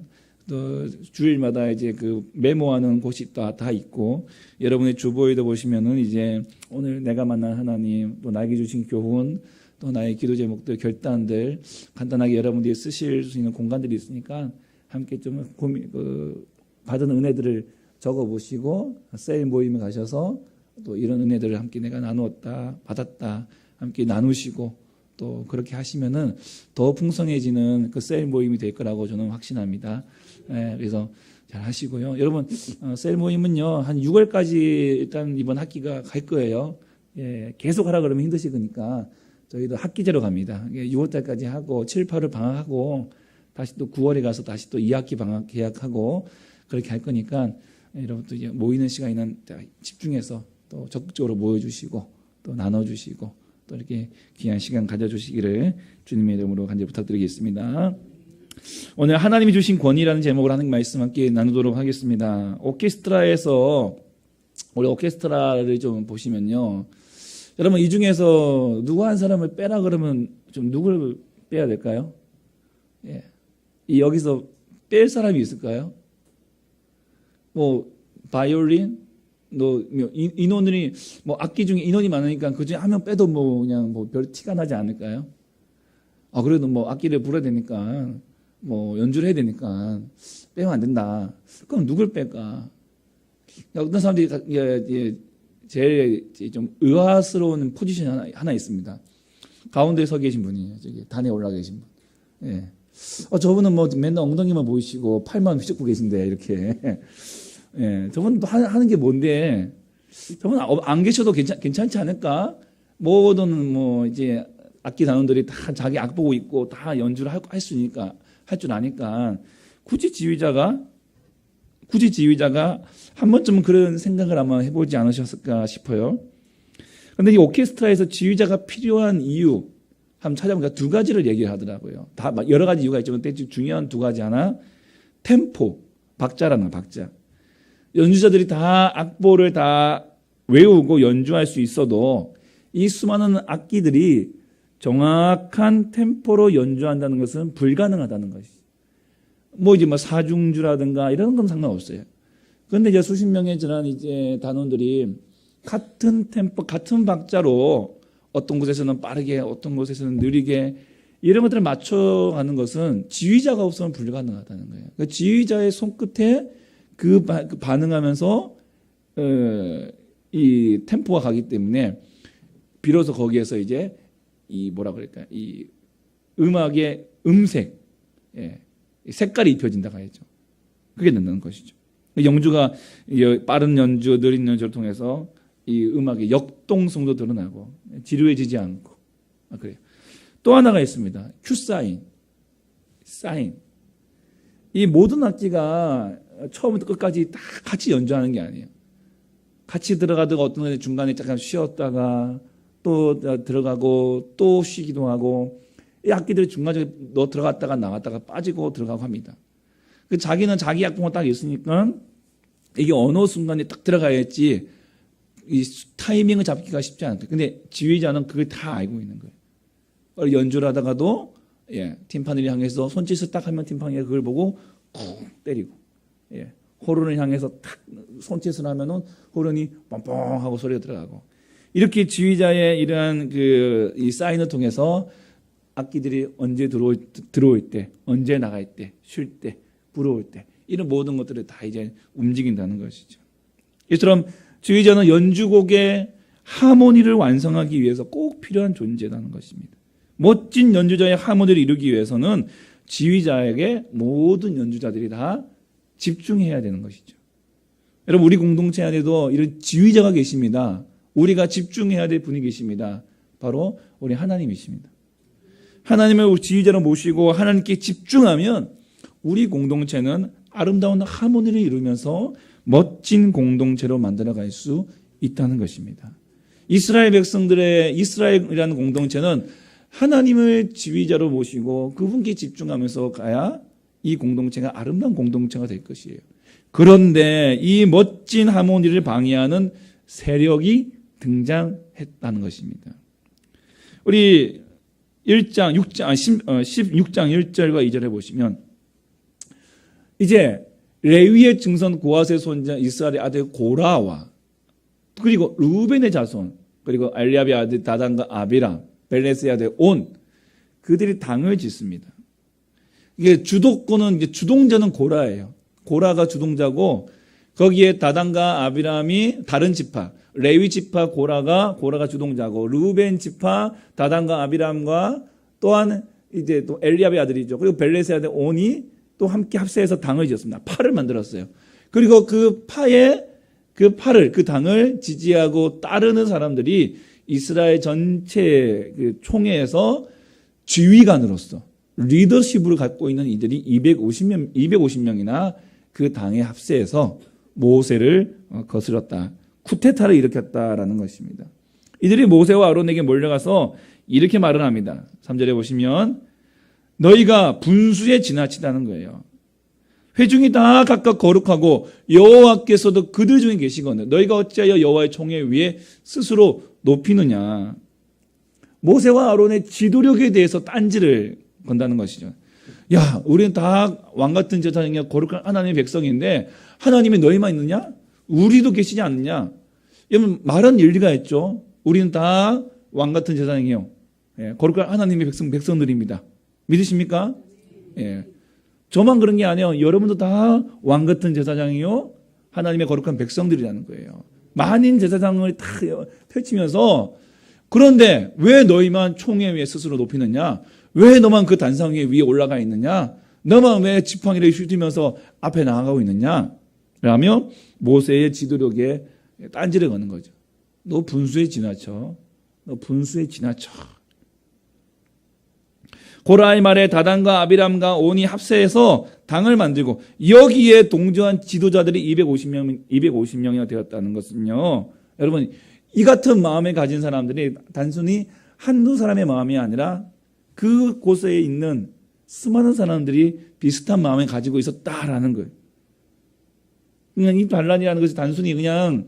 B: 또 주일마다 이제 그 메모하는 곳이 다 있고 여러분의 주보에도 보시면은 이제 오늘 내가 만난 하나님 또 나에게 주신 교훈 또 나의 기도 제목들 결단들 간단하게 여러분들이 쓰실 수 있는 공간들이 있으니까 함께 좀 받은 은혜들을 적어보시고 셀 모임에 가셔서 또 이런 은혜들을 함께 내가 나누었다 받았다 함께 나누시고 또 그렇게 하시면은 더 풍성해지는 그 셀 모임이 될 거라고 저는 확신합니다. 예, 그래서 잘 하시고요. 여러분, 셀 모임은요, 한 6월까지 일단 이번 학기가 갈 거예요. 예, 계속 하라 그러면 힘드시니까 저희도 학기제로 갑니다. 6월달까지 하고 7, 8월 방학하고 다시 또 9월에 가서 다시 또 2학기 방학 계약하고 그렇게 할 거니까 여러분도 이제 모이는 시간에는 집중해서 또 적극적으로 모여주시고 또 나눠주시고 또 이렇게 귀한 시간 가져주시기를 주님의 이름으로 간절히 부탁드리겠습니다. 오늘 하나님이 주신 권위라는 제목으로 하는 말씀 함께 나누도록 하겠습니다. 오케스트라에서 우리 오케스트라를 좀 보시면요, 여러분 이 중에서 누구 한 사람을 빼라 그러면 좀 누구를 빼야 될까요? 예. 이 여기서 뺄 사람이 있을까요? 뭐 바이올린, 인원들이 뭐 악기 중에 인원이 많으니까 그 중에 한 명 빼도 뭐 그냥 뭐 별 티가 나지 않을까요? 그래도 뭐 악기를 불어야 되니까 뭐 연주를 해야 되니까 빼면 안 된다. 그럼 누굴 뺄까? 어떤 사람들이 제일 좀 의아스러운 포지션이 하나 있습니다. 가운데 서 계신 분이에요. 저기 단에 올라 계신 분. 예. 저분은 뭐 맨날 엉덩이만 보이시고 팔만 휘젓고 계신데 이렇게. 예. 저분도 하는 게 뭔데? 저분 안 계셔도 괜찮지 않을까? 모든 뭐 이제 악기 단원들이 다 자기 악 보고 있고 다 연주를 할 수 있으니까 할 줄 아니까 굳이 지휘자가 한 번쯤은 그런 생각을 아마 해보지 않으셨을까 싶어요. 그런데 이 오케스트라에서 지휘자가 필요한 이유 한번 찾아보니까 두 가지를 얘기를 하더라고요. 다 여러 가지 이유가 있지만 중요한 두 가지. 하나, 템포, 박자라는 박자. 연주자들이 다 악보를 다 외우고 연주할 수 있어도 이 수많은 악기들이 정확한 템포로 연주한다는 것은 불가능하다는 것이죠. 뭐 이제 뭐 사중주라든가 이런 건 상관없어요. 그런데 이제 수십 명의 지난 이제 단원들이 같은 템포, 같은 박자로 어떤 곳에서는 빠르게, 어떤 곳에서는 느리게 이런 것들을 맞춰가는 것은 지휘자가 없으면 불가능하다는 거예요. 그러니까 지휘자의 손끝에 그 반응하면서 이 템포가 가기 때문에 비로소 거기에서 이제 이 뭐라 그럴까, 이 음악의 음색, 색깔이 입혀진다고 하죠. 그게 된다는 것이죠. 영주가 빠른 연주, 느린 연주를 통해서 이 음악의 역동성도 드러나고 지루해지지 않고 그래요. 또 하나가 있습니다. 큐 사인. 이 모든 악기가 처음부터 끝까지 다 같이 연주하는 게 아니에요. 같이 들어가다가 어떤 애 중간에 잠깐 쉬었다가 또 들어가고 또 쉬기도 하고, 이 악기들이 중간에 너 들어갔다가 나왔다가 빠지고 들어가고 합니다. 자기는 자기 악보가 딱 있으니까 이게 어느 순간에 딱 들어가야지 이 타이밍을 잡기가 쉽지 않다. 근데 지휘자는 그걸 다 알고 있는 거예요. 연주를 하다가도 팀파니를 향해서 손짓을 딱 하면 팀파니가 그걸 보고 쿵 때리고, 호른을 향해서 탁 손짓을 하면은 호른이 뻥뻥하고 소리가 들어가고, 이렇게 지휘자의 이러한 이 사인을 통해서 악기들이 언제 들어올 때, 언제 나갈 때, 쉴 때, 불어올 때, 이런 모든 것들을 다 이제 움직인다는 것이죠. 이처럼 지휘자는 연주곡의 하모니를 완성하기 위해서 꼭 필요한 존재라는 것입니다. 멋진 연주자의 하모니를 이루기 위해서는 지휘자에게 모든 연주자들이 다 집중해야 되는 것이죠. 여러분, 우리 공동체 안에도 이런 지휘자가 계십니다. 우리가 집중해야 될 분이 계십니다. 바로 우리 하나님이십니다. 하나님을 지휘자로 모시고 하나님께 집중하면 우리 공동체는 아름다운 하모니를 이루면서 멋진 공동체로 만들어갈 수 있다는 것입니다. 이스라엘 백성들의 이스라엘이라는 공동체는 하나님을 지휘자로 모시고 그분께 집중하면서 가야 이 공동체가 아름다운 공동체가 될 것이에요. 그런데 이 멋진 하모니를 방해하는 세력이 등장했다는 것입니다. 우리 16장 1절과 2절에 보시면 이제 레위의 증손 고핫의 손자 이스라엘의 아들 고라와 그리고 루벤의 자손 그리고 엘리압의 아들 다단과 아비람 벨레스의 아들 온 그들이 당을 짓습니다. 이게 주도권은 이제 주동자는 고라예요. 고라가 주동자고 거기에 다단과 아비람이 다른 지파, 레위 지파 고라가 주동자고, 르우벤 지파 다단과 아비람과 또한 이제 또 엘리압의 아들이죠. 그리고 벨렛의 아들 온이 또 함께 합세해서 당을 지었습니다. 파를 만들었어요. 그리고 그 파를 그 당을 지지하고 따르는 사람들이 이스라엘 전체 그 총회에서 지휘관으로서 리더십을 갖고 있는 이들이 250명이나 그 당에 합세해서 모세를 거스렸다. 쿠데타를 일으켰다라는 것입니다. 이들이 모세와 아론에게 몰려가서 이렇게 말을 합니다. 3절에 보시면 너희가 분수에 지나치다는 거예요. 회중이 다 각각 거룩하고 여호와께서도 그들 중에 계시거늘 너희가 어찌하여 여호와의 총회 위에 스스로 높이느냐. 모세와 아론의 지도력에 대해서 딴지를 건다는 것이죠. 야, 우리는 다 왕같은 제사장이야 거룩한 하나님의 백성인데 하나님이 너희만 있느냐? 우리도 계시지 않느냐? 여러분 말은 일리가 있죠. 우리는 다 왕같은 제사장이요. 예, 거룩한 하나님의 백성들입니다. 믿으십니까? 예. 저만 그런 게 아니에요. 여러분도 다 왕같은 제사장이요. 하나님의 거룩한 백성들이라는 거예요. 만인 제사장을 다 펼치면서 그런데 왜 너희만 총회 위에 스스로 높이느냐? 왜 너만 그 단상 위에 올라가 있느냐? 너만 왜 지팡이를 휘두면서 앞에 나아가고 있느냐? 라며 모세의 지도력에 딴지를 거는 거죠. 너 분수에 지나쳐. 너 분수에 지나쳐. 고라의 말에 다단과 아비람과 온이 합세해서 당을 만들고 여기에 동조한 지도자들이 250명이나 되었다는 것은요. 여러분 이 같은 마음을 가진 사람들이 단순히 한두 사람의 마음이 아니라 그곳에 있는 수많은 사람들이 비슷한 마음을 가지고 있었다라는 거예요. 그냥 이 반란이라는 것이 단순히 그냥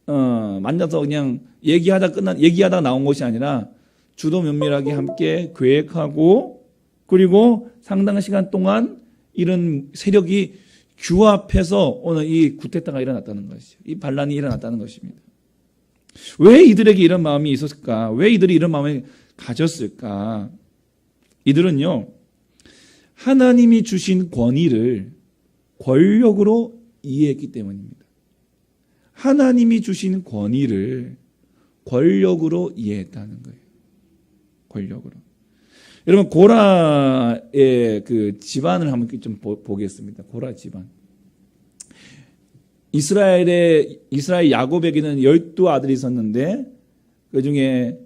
B: 만나서 그냥 얘기하다 나온 것이 아니라 주도 면밀하게 함께 계획하고 그리고 상당한 시간 동안 이런 세력이 규합해서 오늘 이 쿠데타가 일어났다는 것이죠. 이 반란이 일어났다는 것입니다. 왜 이들에게 이런 마음이 있었을까? 왜 이들이 이런 마음을 가졌을까? 이들은요, 하나님이 주신 권위를 권력으로 이해했기 때문입니다. 하나님이 주신 권위를 권력으로 이해했다는 거예요. 권력으로. 여러분 고라의 그 집안을 한번 좀 보겠습니다. 고라 집안. 이스라엘 야곱에게는 12아들이 있었는데 그 중에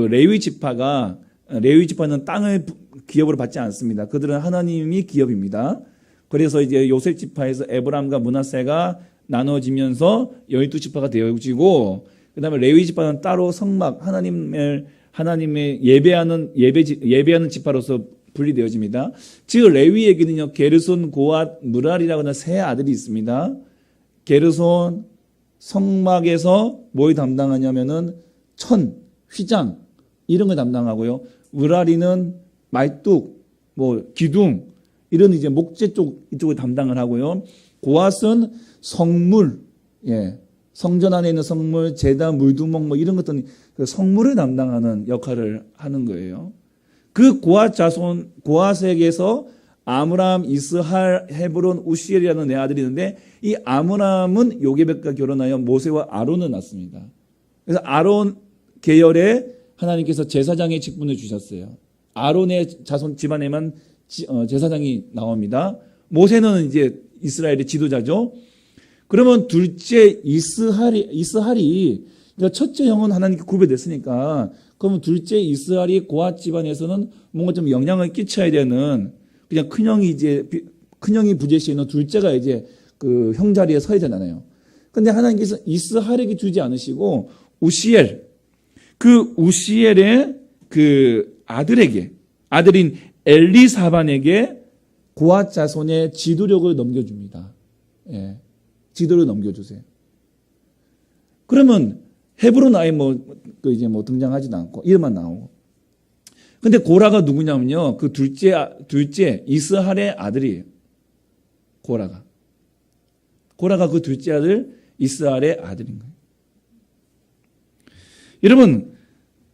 B: 레위 지파는 땅을 기업으로 받지 않습니다. 그들은 하나님이 기업입니다. 그래서 이제 요셉 지파에서 에브람과 므낫세가 나눠지면서 12지파가 되어지고 그다음에 레위 지파는 따로 성막 하나님의 예배하는 지파로서 분리되어집니다. 즉 레위에게는요 게르손, 고앗, 무랄이라고 하는 세 아들이 있습니다. 게르손 성막에서 뭘 담당하냐면은 휘장 이런 걸 담당하고요. 무랄이는 말뚝, 기둥 이런 이제 목재 이쪽을 담당을 하고요. 고앗은 성물, 성전 안에 있는 성물, 제단, 물두멍 이런 것들 그 성물을 담당하는 역할을 하는 거예요. 그 고앗에게서 아므람, 이스할, 헤브론, 우시엘이라는 네 아들이 있는데 이 아므람은 요게벳과 결혼하여 모세와 아론을 낳습니다. 그래서 아론 계열에 하나님께서 제사장의 직분을 주셨어요. 아론의 자손 집안에만 제사장이 나옵니다. 모세는 이제 이스라엘의 지도자죠. 그러면 둘째 이스할이 그러니까 첫째 형은 하나님께 구별됐으니까 그러면 둘째 이스할이 고앗 집안에서는 뭔가 좀 영향을 끼쳐야 되는 그냥 큰형이 부재시에 있는 둘째가 이제 그 형 자리에 서야 되잖아요. 근데 하나님께서 이스할에게 주지 않으시고 우시엘의 그 아들인 엘리사반에게 고앗 자손의 지도력을 넘겨줍니다. 지도를 넘겨주세요. 그러면 헤브론 아예 이제 등장하지도 않고 이름만 나오고. 근데 고라가 누구냐면요. 그 둘째 이스할의 아들이에요. 고라가 그 둘째 아들 이스할의 아들인 거예요. 여러분,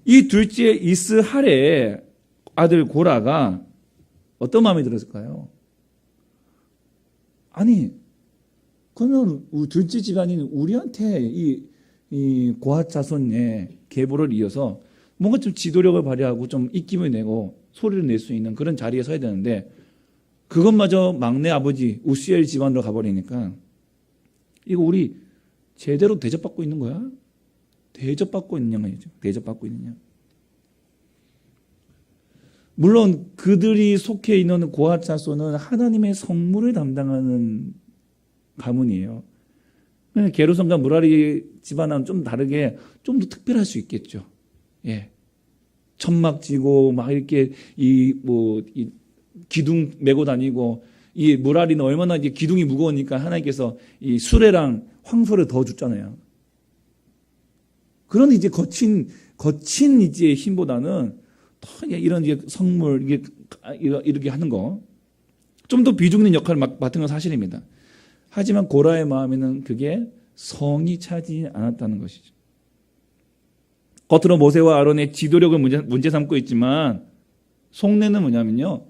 B: 이 둘째 이스할의 아들 고라가 어떤 마음이 들었을까요? 아니, 그러면 둘째 집안인 우리한테 이 고핫 자손의 계보를 이어서 뭔가 좀 지도력을 발휘하고 좀 입김을 내고 소리를 낼 수 있는 그런 자리에 서야 되는데 그것마저 막내 아버지 우시엘 집안으로 가버리니까 이거 우리 제대로 대접받고 있는 거야? 대접받고 있느냐 말이죠. 대접받고 있느냐. 물론 그들이 속해 있는 고핫 자손은 하나님의 성물을 담당하는 가문이에요. 게르손과 무라리 집안은 좀 다르게 좀 더 특별할 수 있겠죠. 예. 천막 지고 막 이렇게 이 기둥 메고 다니고 이 무라리는 얼마나 이제 기둥이 무거우니까 하나님께서 이 수레랑 황소를 더 줬잖아요. 그런 이제 거친 이제 힘보다는 더 이런 이제 성물 이렇게 하는 거 좀 더 비중 있는 역할을 맡은 건 사실입니다. 하지만 고라의 마음에는 그게 성이 차지 않았다는 것이죠. 겉으로 모세와 아론의 지도력을 문제 삼고 있지만 속내는 뭐냐면요.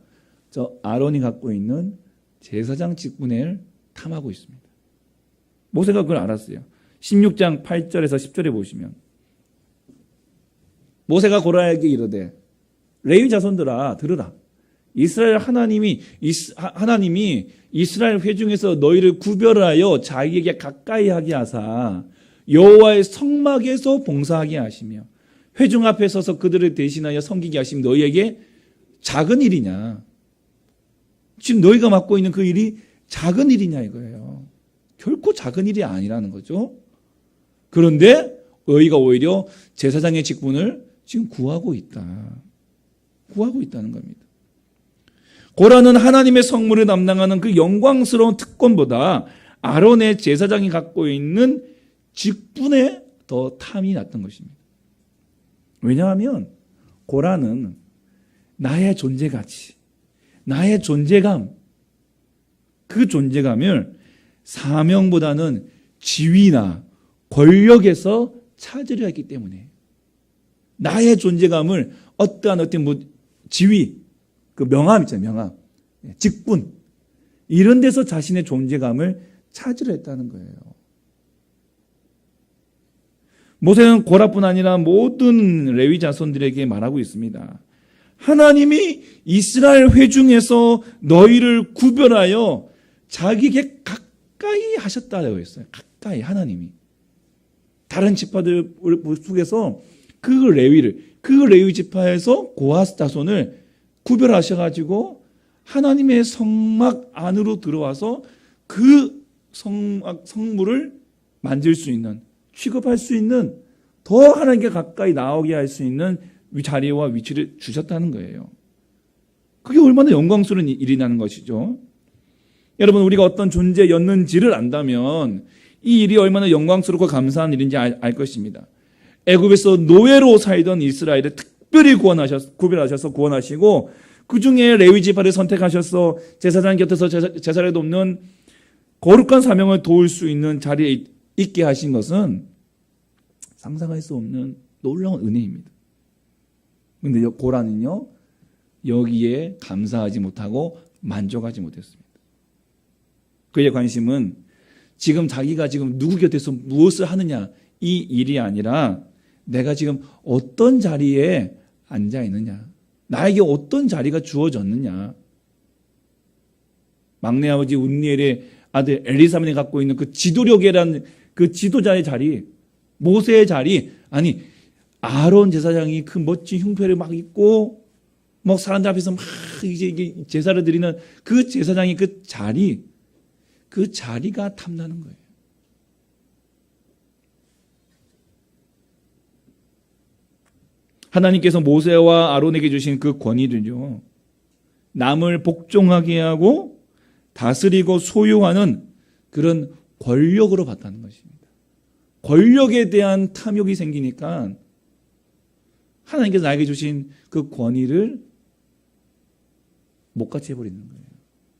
B: 저 아론이 갖고 있는 제사장 직분을 탐하고 있습니다. 모세가 그걸 알았어요. 16장 8절에서 10절에 보시면 모세가 고라에게 이르되 레위 자손들아 들으라. 하나님이 이스라엘 회중에서 너희를 구별하여 자기에게 가까이 하게 하사 여호와의 성막에서 봉사하게 하시며 회중 앞에 서서 그들을 대신하여 섬기게 하시면 너희에게 작은 일이냐? 지금 너희가 맡고 있는 그 일이 작은 일이냐 이거예요. 결코 작은 일이 아니라는 거죠. 그런데 너희가 오히려 제사장의 직분을 지금 구하고 있다. 구하고 있다는 겁니다. 고라는 하나님의 성물을 담당하는 그 영광스러운 특권보다 아론의 제사장이 갖고 있는 직분에 더 탐이 났던 것입니다. 왜냐하면 고라는 나의 존재가치, 나의 존재감, 그 존재감을 사명보다는 지위나 권력에서 찾으려 했기 때문에 나의 존재감을 어떤 지위, 그 명함 있잖아요. 명함, 직분 이런 데서 자신의 존재감을 찾으려 했다는 거예요. 모세는 고라뿐 아니라 모든 레위 자손들에게 말하고 있습니다. 하나님이 이스라엘 회중에서 너희를 구별하여 자기에게 가까이 하셨다고 했어요. 가까이 하나님이. 다른 지파들 속에서 그 레위 지파에서 고핫 자손을 구별하셔가지고 하나님의 성막 안으로 들어와서 그 성물을 만질 수 있는, 취급할 수 있는, 더 하나님께 가까이 나오게 할 수 있는 자리와 위치를 주셨다는 거예요. 그게 얼마나 영광스러운 일이라는 것이죠. 여러분, 우리가 어떤 존재였는지를 안다면 이 일이 얼마나 영광스럽고 감사한 일인지 알 것입니다. 애굽에서 노예로 살던 이스라엘을 특별히 구별하셔서 구원하시고 그 중에 레위 지파를 선택하셔서 제사장 곁에서 제사를 돕는 거룩한 사명을 도울 수 있는 자리에 있게 하신 것은 상상할 수 없는 놀라운 은혜입니다. 그런데 고라는요, 여기에 감사하지 못하고 만족하지 못했습니다. 그의 관심은 지금 자기가 지금 누구 곁에서 무엇을 하느냐 이 일이 아니라 내가 지금 어떤 자리에 앉아 있느냐, 나에게 어떤 자리가 주어졌느냐. 막내 아버지 운니엘의 아들 엘리사만이 갖고 있는 그 지도력이라는 그 지도자의 자리, 모세의 자리, 아니 아론 제사장이 그 멋진 흉패를 막 입고 막 사람들 앞에서 막 이제 제사를 드리는 그 제사장의 그 자리가 탐나는 거예요. 하나님께서 모세와 아론에게 주신 그 권위를요, 남을 복종하게 하고 다스리고 소유하는 그런 권력으로 봤다는 것입니다. 권력에 대한 탐욕이 생기니까 하나님께서 나에게 주신 그 권위를 못같이 해버리는 거예요.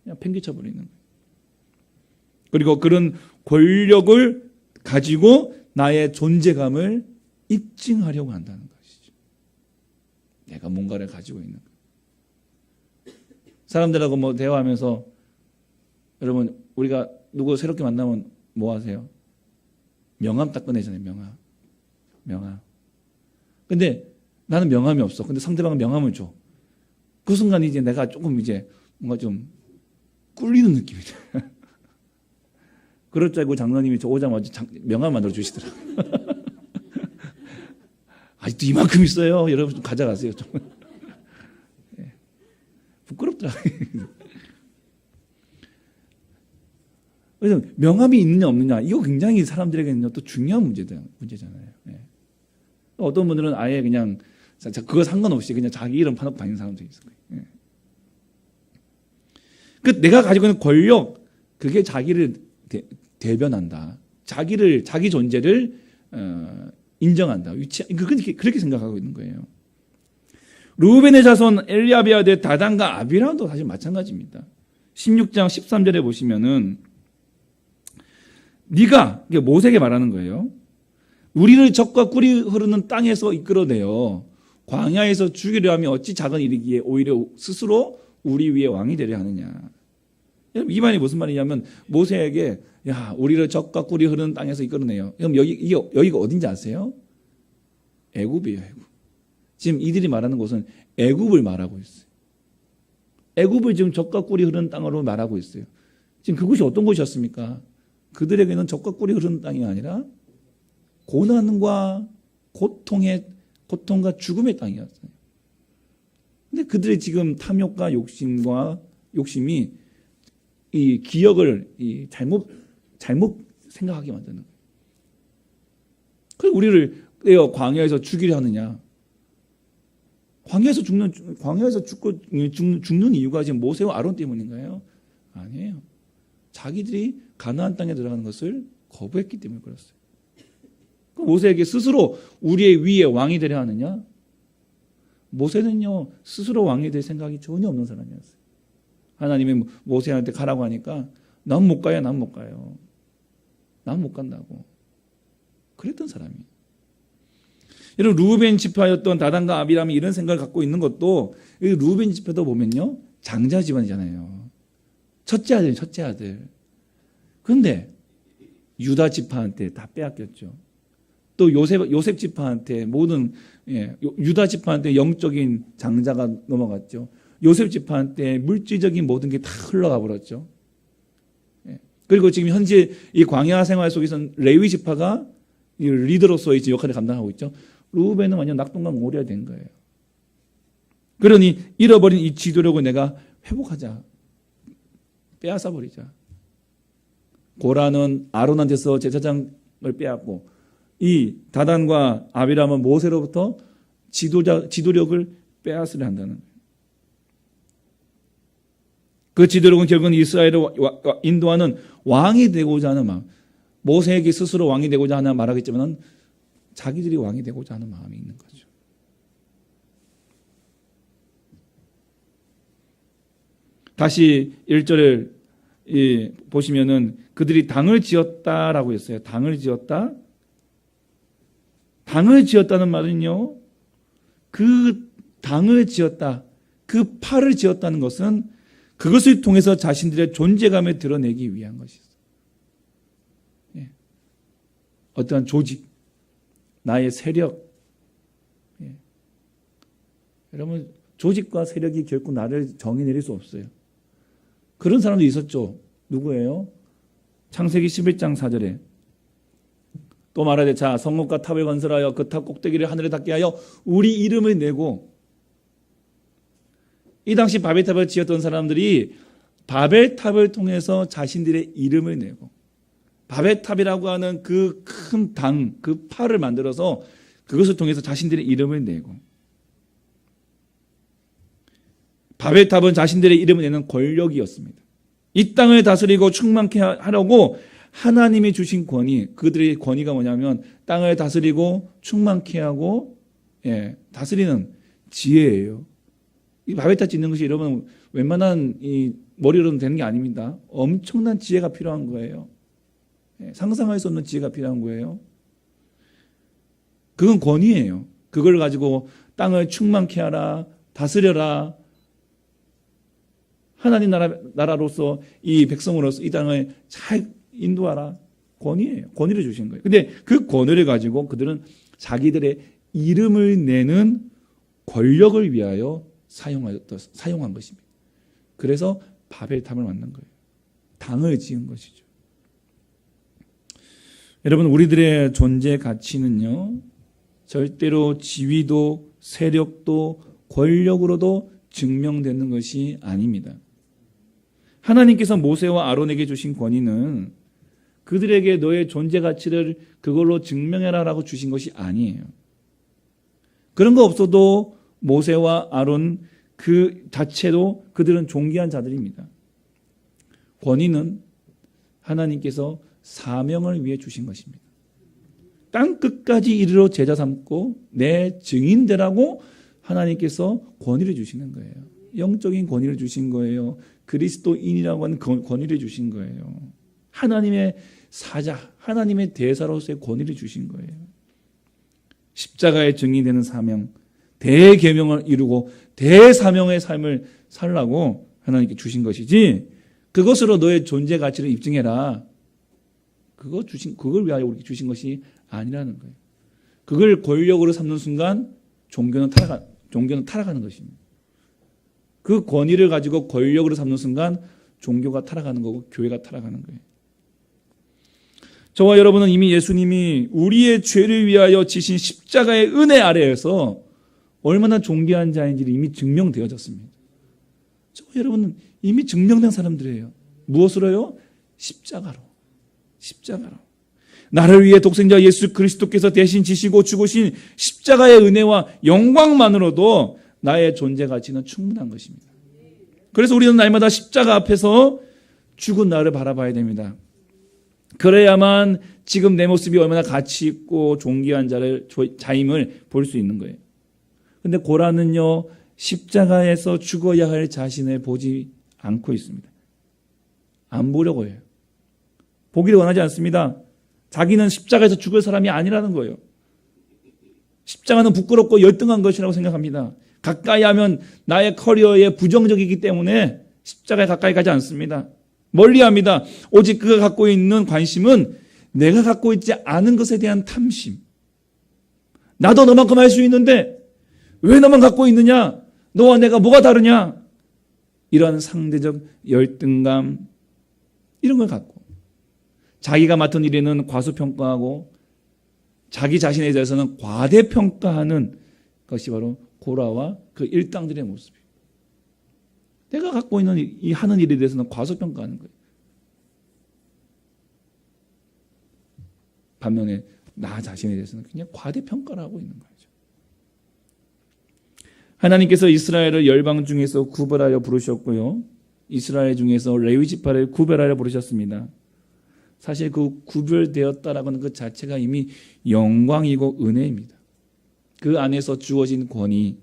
B: 그냥 팽개쳐버리는 거예요. 그리고 그런 권력을 가지고 나의 존재감을 입증하려고 한다는 것이죠. 내가 뭔가를 가지고 있는 거예요. 사람들하고 대화하면서 여러분 우리가 누구 새롭게 만나면 뭐 하세요? 명함 딱 꺼내잖아요. 명함. 근데 나는 명함이 없어. 근데 상대방은 명함을 줘. 그 순간 이제 내가 조금 이제 뭔가 좀 꿀리는 느낌이 돼. 그럴 줄 알고 장로님이 저 오자마자 명함 만들어 주시더라고요. 아직도 이만큼 있어요. 여러분 좀 가져가세요. 좀. 예. 부끄럽더라고요. 그래서 명함이 있느냐 없느냐 이거 굉장히 사람들에게는 또 중요한 문제잖아요. 예. 어떤 분들은 아예 그냥 그거 상관없이 그냥 자기 이름 파놓고 다니는 사람들이 있어요. 예. 그 내가 가지고 있는 권력 그게 자기를 대변한다. 자기 존재를 인정한다. 그렇게 생각하고 있는 거예요. 루벤의 자손 엘리압의 아들 다단과 아비람도 사실 마찬가지입니다. 16장 13절에 보시면은 네가 모세에게 말하는 거예요. 우리를 적과 꿀이 흐르는 땅에서 이끌어내어 광야에서 죽이려 하면 어찌 작은 일이기에 오히려 스스로 우리 위에 왕이 되려 하느냐. 이 말이 무슨 말이냐면 모세에게 야 우리를 적과 꿀이 흐르는 땅에서 이끌어내요. 그럼 여기가 어딘지 아세요? 애굽이에요. 애굽. 지금 이들이 말하는 곳은 애굽을 말하고 있어요. 애굽을 지금 적과 꿀이 흐르는 땅으로 말하고 있어요. 지금 그곳이 어떤 곳이었습니까? 그들에게는 적과 꿀이 흐르는 땅이 아니라 고난과 고통과 죽음의 땅이었어요. 근데 그들의 지금 탐욕과 욕심이 이 기억을 잘못 생각하게 만드는 거예요. 그리고 우리를 광야에서 죽이려 하느냐? 광야에서 죽는 이유가 지금 모세와 아론 때문인가요? 아니에요. 자기들이 가나안 땅에 들어가는 것을 거부했기 때문에 그렇어요. 모세에게 스스로 우리의 위에 왕이 되려 하느냐? 모세는요 스스로 왕이 될 생각이 전혀 없는 사람이었어요. 하나님이 모세한테 가라고 하니까 난 못 가요. 난 못 간다고. 그랬던 사람이에요. 여러분 루벤 지파였던 다단과 아비람이 이런 생각을 갖고 있는 것도 루벤 지파도 보면요 장자 집안이잖아요. 첫째 아들. 그런데 유다 지파한테 다 빼앗겼죠. 또 요셉 지파한테 유다 지파한테 영적인 장자가 넘어갔죠. 요셉 지파한테 물질적인 모든 게 다 흘러가 버렸죠. 그리고 지금 현재 이 광야 생활 속에서는 레위 지파가 리더로서의 역할을 감당하고 있죠. 루벤은 완전 낙동강 오리가 된 거예요. 그러니 잃어버린 이 지도력을 내가 회복하자. 빼앗아 버리자. 고라는 아론한테서 제사장을 빼앗고 이 다단과 아비람은 모세로부터 지도력을 빼앗으려 한다는 거예요. 그 지도력은 결국은 이스라엘을 인도하는 왕이 되고자 하는 마음. 모세에게 스스로 왕이 되고자 하는 말하겠지만 자기들이 왕이 되고자 하는 마음이 있는 거죠. 다시 1절을 보시면은 그들이 당을 지었다라고 했어요. 당을 지었다. 당을 지었다는 말은요. 그 당을 지었다. 그 팔을 지었다는 것은 그것을 통해서 자신들의 존재감을 드러내기 위한 것이었어요. 예. 어떠한 조직, 나의 세력. 예. 여러분 조직과 세력이 결코 나를 정의 내릴 수 없어요. 그런 사람도 있었죠. 누구예요? 창세기 11장 4절에 또 말하되 자 성읍과 탑을 건설하여 그 탑 꼭대기를 하늘에 닿게 하여 우리 이름을 내고 이 당시 바벨탑을 지었던 사람들이 바벨탑을 통해서 자신들의 이름을 내고 바벨탑이라고 하는 그 큰 당, 그 팔을 만들어서 그것을 통해서 자신들의 이름을 내고 바벨탑은 자신들의 이름을 내는 권력이었습니다. 이 땅을 다스리고 충만케 하려고 하나님이 주신 권위, 그들의 권위가 뭐냐면 땅을 다스리고 충만케 하고 다스리는 지혜예요. 이 바벨탑 짓는 것이 여러분 웬만한 이 머리로는 되는 게 아닙니다. 엄청난 지혜가 필요한 거예요. 상상할 수 없는 지혜가 필요한 거예요. 그건 권위예요. 그걸 가지고 땅을 충만케 하라, 다스려라 하나님 나라로서 이 백성으로서 이 땅을 잘 인도하라. 권위예요. 권위를 주신 거예요. 근데 그 권위를 가지고 그들은 자기들의 이름을 내는 권력을 위하여 사용한 것입니다. 그래서 바벨탑을 만든 거예요. 당을 지은 것이죠. 여러분, 우리들의 존재 가치는요, 절대로 지위도 세력도 권력으로도 증명되는 것이 아닙니다. 하나님께서 모세와 아론에게 주신 권위는 그들에게 너의 존재 가치를 그걸로 증명해라라고 주신 것이 아니에요. 그런 거 없어도 모세와 아론 그 자체도 그들은 존귀한 자들입니다. 권위는 하나님께서 사명을 위해 주신 것입니다. 땅 끝까지 이르러 제자 삼고 내 증인 되라고 하나님께서 권위를 주시는 거예요. 영적인 권위를 주신 거예요. 그리스도인이라고 하는 권위를 주신 거예요. 하나님의 사자, 하나님의 대사로서의 권위를 주신 거예요. 십자가의 증인되는 사명, 대계명을 이루고 대사명의 삶을 살라고 하나님께 주신 것이지, 그것으로 너의 존재 가치를 입증해라. 그걸 위하여 우리에게 주신 것이 아니라는 거예요. 그걸 권력으로 삼는 순간 종교는 타락하는 것입니다. 그 권위를 가지고 권력으로 삼는 순간 종교가 타락하는 거고 교회가 타락하는 거예요. 저와 여러분은 이미 예수님이 우리의 죄를 위하여 지신 십자가의 은혜 아래에서 얼마나 존귀한 자인지를 이미 증명되어졌습니다. 저와 여러분은 이미 증명된 사람들이에요. 무엇으로요? 십자가로. 나를 위해 독생자 예수 그리스도께서 대신 지시고 죽으신 십자가의 은혜와 영광만으로도 나의 존재 가치는 충분한 것입니다. 그래서 우리는 날마다 십자가 앞에서 죽은 나를 바라봐야 됩니다. 그래야만 지금 내 모습이 얼마나 가치 있고 존귀한 자임을 볼 수 있는 거예요. 근데 고라는요, 십자가에서 죽어야 할 자신을 보지 않고 있습니다. 안 보려고 해요. 보기를 원하지 않습니다. 자기는 십자가에서 죽을 사람이 아니라는 거예요. 십자가는 부끄럽고 열등한 것이라고 생각합니다. 가까이 하면 나의 커리어에 부정적이기 때문에 십자가에 가까이 가지 않습니다. 멀리합니다. 오직 그가 갖고 있는 관심은 내가 갖고 있지 않은 것에 대한 탐심. 나도 너만큼 할 수 있는데 왜 너만 갖고 있느냐? 너와 내가 뭐가 다르냐? 이러한 상대적 열등감, 이런 걸 갖고 자기가 맡은 일에는 과소평가하고 자기 자신에 대해서는 과대평가하는 것이 바로 고라와 그 일당들의 모습이에요. 내가 갖고 있는 이 하는 일에 대해서는 과소평가하는 거예요. 반면에 나 자신에 대해서는 그냥 과대평가를 하고 있는 거죠. 하나님께서 이스라엘을 열방 중에서 구별하여 부르셨고요. 이스라엘 중에서 레위 지파를 구별하여 부르셨습니다. 사실 그 구별되었다라고 하는 그 자체가 이미 영광이고 은혜입니다. 그 안에서 주어진 권위,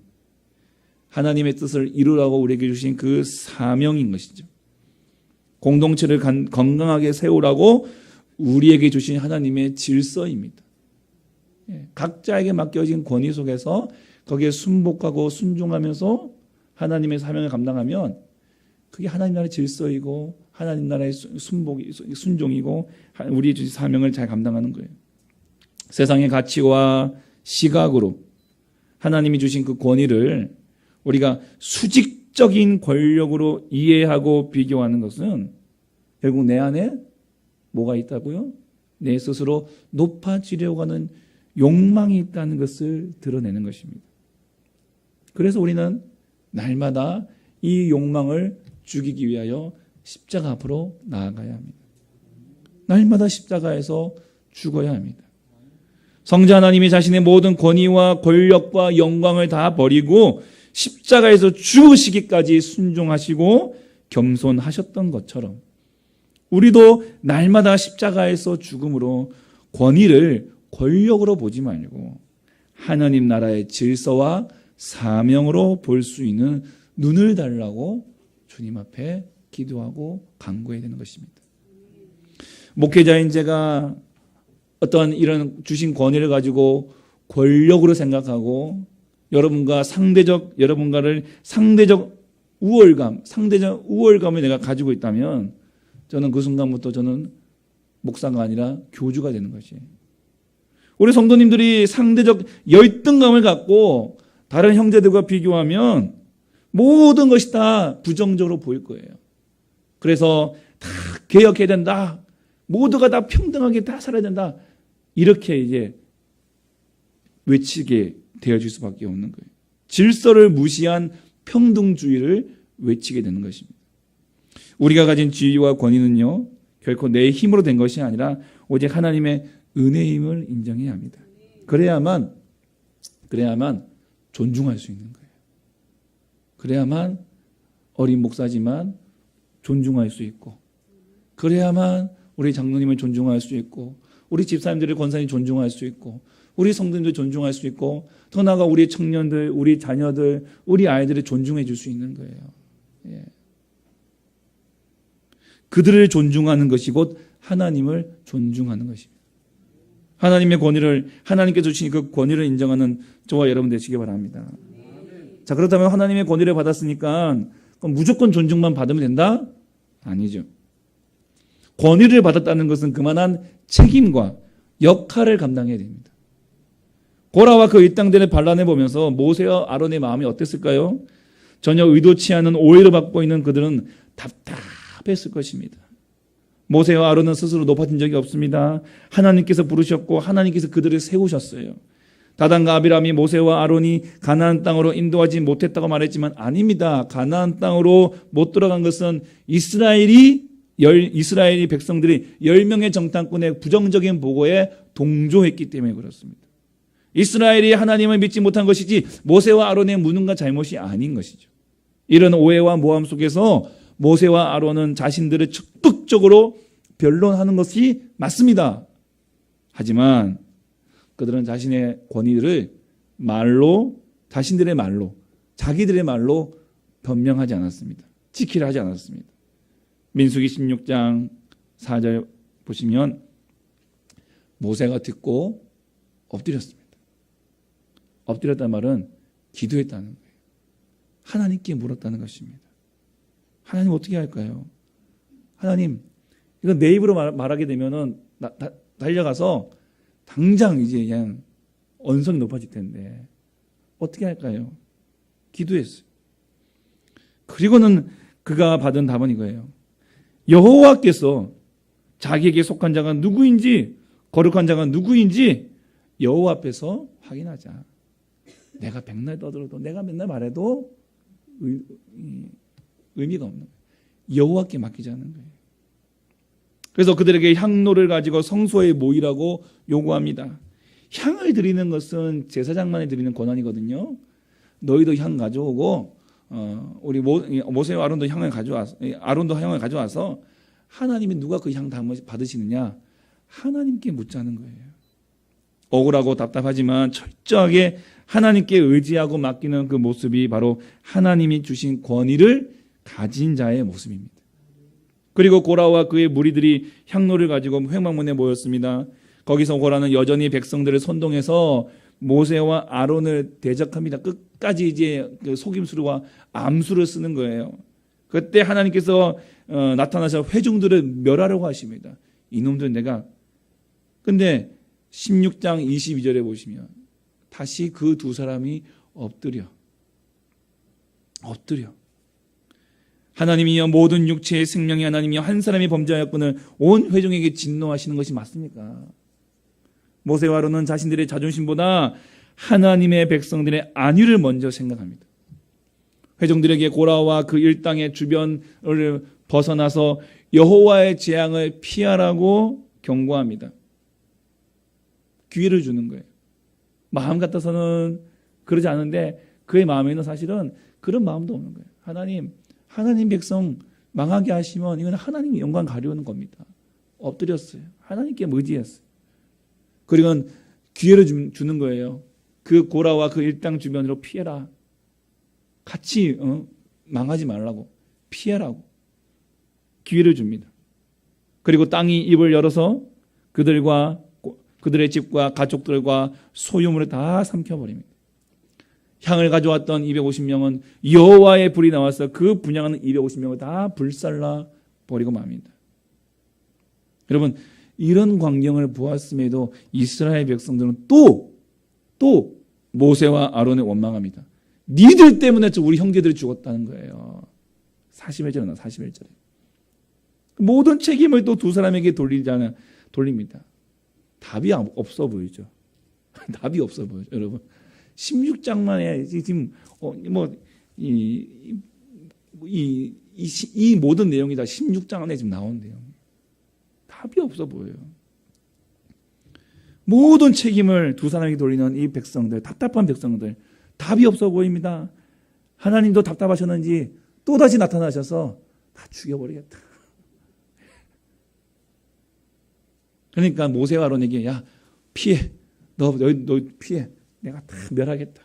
B: 하나님의 뜻을 이루라고 우리에게 주신 그 사명인 것이죠. 공동체를 건강하게 세우라고 우리에게 주신 하나님의 질서입니다. 각자에게 맡겨진 권위 속에서 거기에 순복하고 순종하면서 하나님의 사명을 감당하면 그게 하나님 나라의 질서이고 하나님 나라의 순종이고 우리의 주신 사명을 잘 감당하는 거예요. 세상의 가치와 시각으로 하나님이 주신 그 권위를 우리가 수직적인 권력으로 이해하고 비교하는 것은 결국 내 안에 뭐가 있다고요? 내 스스로 높아지려고 하는 욕망이 있다는 것을 드러내는 것입니다. 그래서 우리는 날마다 이 욕망을 죽이기 위하여 십자가 앞으로 나아가야 합니다. 날마다 십자가에서 죽어야 합니다. 성자 하나님이 자신의 모든 권위와 권력과 영광을 다 버리고 십자가에서 죽으시기까지 순종하시고 겸손하셨던 것처럼 우리도 날마다 십자가에서 죽음으로 권위를 권력으로 보지 말고 하나님 나라의 질서와 사명으로 볼 수 있는 눈을 달라고 주님 앞에 기도하고 간구해야 되는 것입니다. 목회자인 제가 어떠한 이런 주신 권위를 가지고 권력으로 생각하고 여러분과를 상대적 우월감, 상대적 우월감을 내가 가지고 있다면 저는 그 순간부터 저는 목사가 아니라 교주가 되는 것이에요. 우리 성도님들이 상대적 열등감을 갖고 다른 형제들과 비교하면 모든 것이 다 부정적으로 보일 거예요. 그래서 다 개혁해야 된다. 모두가 다 평등하게 다 살아야 된다. 이렇게 이제 외치게 되어질 수밖에 없는 거예요. 질서를 무시한 평등주의를 외치게 되는 것입니다. 우리가 가진 지위와 권위는요, 결코 내 힘으로 된 것이 아니라 오직 하나님의 은혜임을 인정해야 합니다. 그래야만 존중할 수 있는 거예요. 그래야만 어린 목사지만 존중할 수 있고, 그래야만 우리 장로님을 존중할 수 있고, 우리 집사님들을 권사님 존중할 수 있고, 우리 성도님들 존중할 수 있고, 더 나아가 우리 청년들, 우리 자녀들, 우리 아이들을 존중해 줄 수 있는 거예요. 예. 그들을 존중하는 것이 곧 하나님을 존중하는 것입니다. 하나님의 권위를, 하나님께서 주신 그 권위를 인정하는 저와 여러분 되시기 바랍니다. 자, 그렇다면 하나님의 권위를 받았으니까 그럼 무조건 존중만 받으면 된다? 아니죠. 권위를 받았다는 것은 그만한 책임과 역할을 감당해야 됩니다. 고라와 그 일당들의 반란을 보면서 모세와 아론의 마음이 어땠을까요? 전혀 의도치 않은 오해를 받고 있는 그들은 답답했을 것입니다. 모세와 아론은 스스로 높아진 적이 없습니다. 하나님께서 부르셨고 하나님께서 그들을 세우셨어요. 다단과 아비람이 모세와 아론이 가나안 땅으로 인도하지 못했다고 말했지만 아닙니다. 가나안 땅으로 못 들어간 것은 이스라엘이 백성들이 10명의 정탐꾼의 부정적인 보고에 동조했기 때문에 그렇습니다. 이스라엘이 하나님을 믿지 못한 것이지 모세와 아론의 무능과 잘못이 아닌 것이죠. 이런 오해와 모함 속에서 모세와 아론은 자신들을 적극적으로 변론하는 것이 맞습니다. 하지만 그들은 자신의 권위를 자신들의 말로, 자기들의 말로 변명하지 않았습니다. 지키려 하지 않았습니다. 민수기 16장 4절 보시면 모세가 듣고 엎드렸습니다. 엎드렸다는 말은 기도했다는 거예요. 하나님께 물었다는 것입니다. 하나님 어떻게 할까요? 하나님, 이건 내 입으로 말하게 되면은 달려가서 당장 이제 그냥 언성이 높아질 텐데 어떻게 할까요? 기도했어요. 그리고는 그가 받은 답은 이거예요. 여호와께서 자기에게 속한 자가 누구인지, 거룩한 자가 누구인지 여호와 앞에서 확인하자. 내가 백날 떠들어도, 내가 맨날 말해도 의미가 없는 거예요. 여호와께 맡기자는 거예요. 그래서 그들에게 향로를 가지고 성소에 모이라고 요구합니다. 향을 드리는 것은 제사장만이 드리는 권한이거든요. 너희도 향 가져오고 우리 모세와 아론도 향을 가져와서 하나님이 누가 그 향 받으시느냐? 하나님께 묻자는 거예요. 억울하고 답답하지만 철저하게 하나님께 의지하고 맡기는 그 모습이 바로 하나님이 주신 권위를 가진 자의 모습입니다. 그리고 고라와 그의 무리들이 향로를 가지고 회막문에 모였습니다. 거기서 고라는 여전히 백성들을 선동해서 모세와 아론을 대적합니다. 끝까지 이제 속임수와 암수를 쓰는 거예요. 그때 하나님께서 나타나셔 회중들을 멸하려고 하십니다. 이놈들 내가. 근데 16장 22절에 보시면 다시 그 두 사람이 엎드려. 하나님이여 모든 육체의 생명의 하나님이여 한 사람이 범죄하였거늘 온 회중에게 진노하시는 것이 맞습니까? 모세와 아론은 자신들의 자존심보다 하나님의 백성들의 안위를 먼저 생각합니다. 회중들에게 고라와 그 일당의 주변을 벗어나서 여호와의 재앙을 피하라고 경고합니다. 기회를 주는 거예요. 마음 같아서는 그러지 않은데 그의 마음에는 사실은 그런 마음도 없는 거예요. 하나님 백성 망하게 하시면 이건 하나님의 영광 가려는 겁니다. 엎드렸어요. 하나님께 의지했어요. 그리고 기회를 주는 거예요. 그 고라와 그 일당 주변으로 피해라. 같이 망하지 말라고. 피해라고. 기회를 줍니다. 그리고 땅이 입을 열어서 그들의 집과 가족들과 소유물을 다 삼켜버립니다. 향을 가져왔던 250명은 여호와의 불이 나와서 그 분향하는 250명을 다 불살라 버리고 맙니다. 여러분, 이런 광경을 보았음에도 이스라엘 백성들은 또 모세와 아론을 원망합니다. 니들 때문에 우리 형제들이 죽었다는 거예요. 41절에 나 41절에. 모든 책임을 또 두 사람에게 돌립니다. 답이 없어 보이죠. 답이 없어 보여요, 여러분. 16장만에 지금 이 모든 내용이 다 16장 안에 지금 나오는데요. 답이 없어 보여요. 모든 책임을 두 사람에게 돌리는 이 백성들, 답답한 백성들, 답이 없어 보입니다. 하나님도 답답하셨는지 또다시 나타나셔서 다 죽여버리겠다. 그러니까 모세와 아론에게 야 피해, 너 피해, 내가 다 멸하겠다.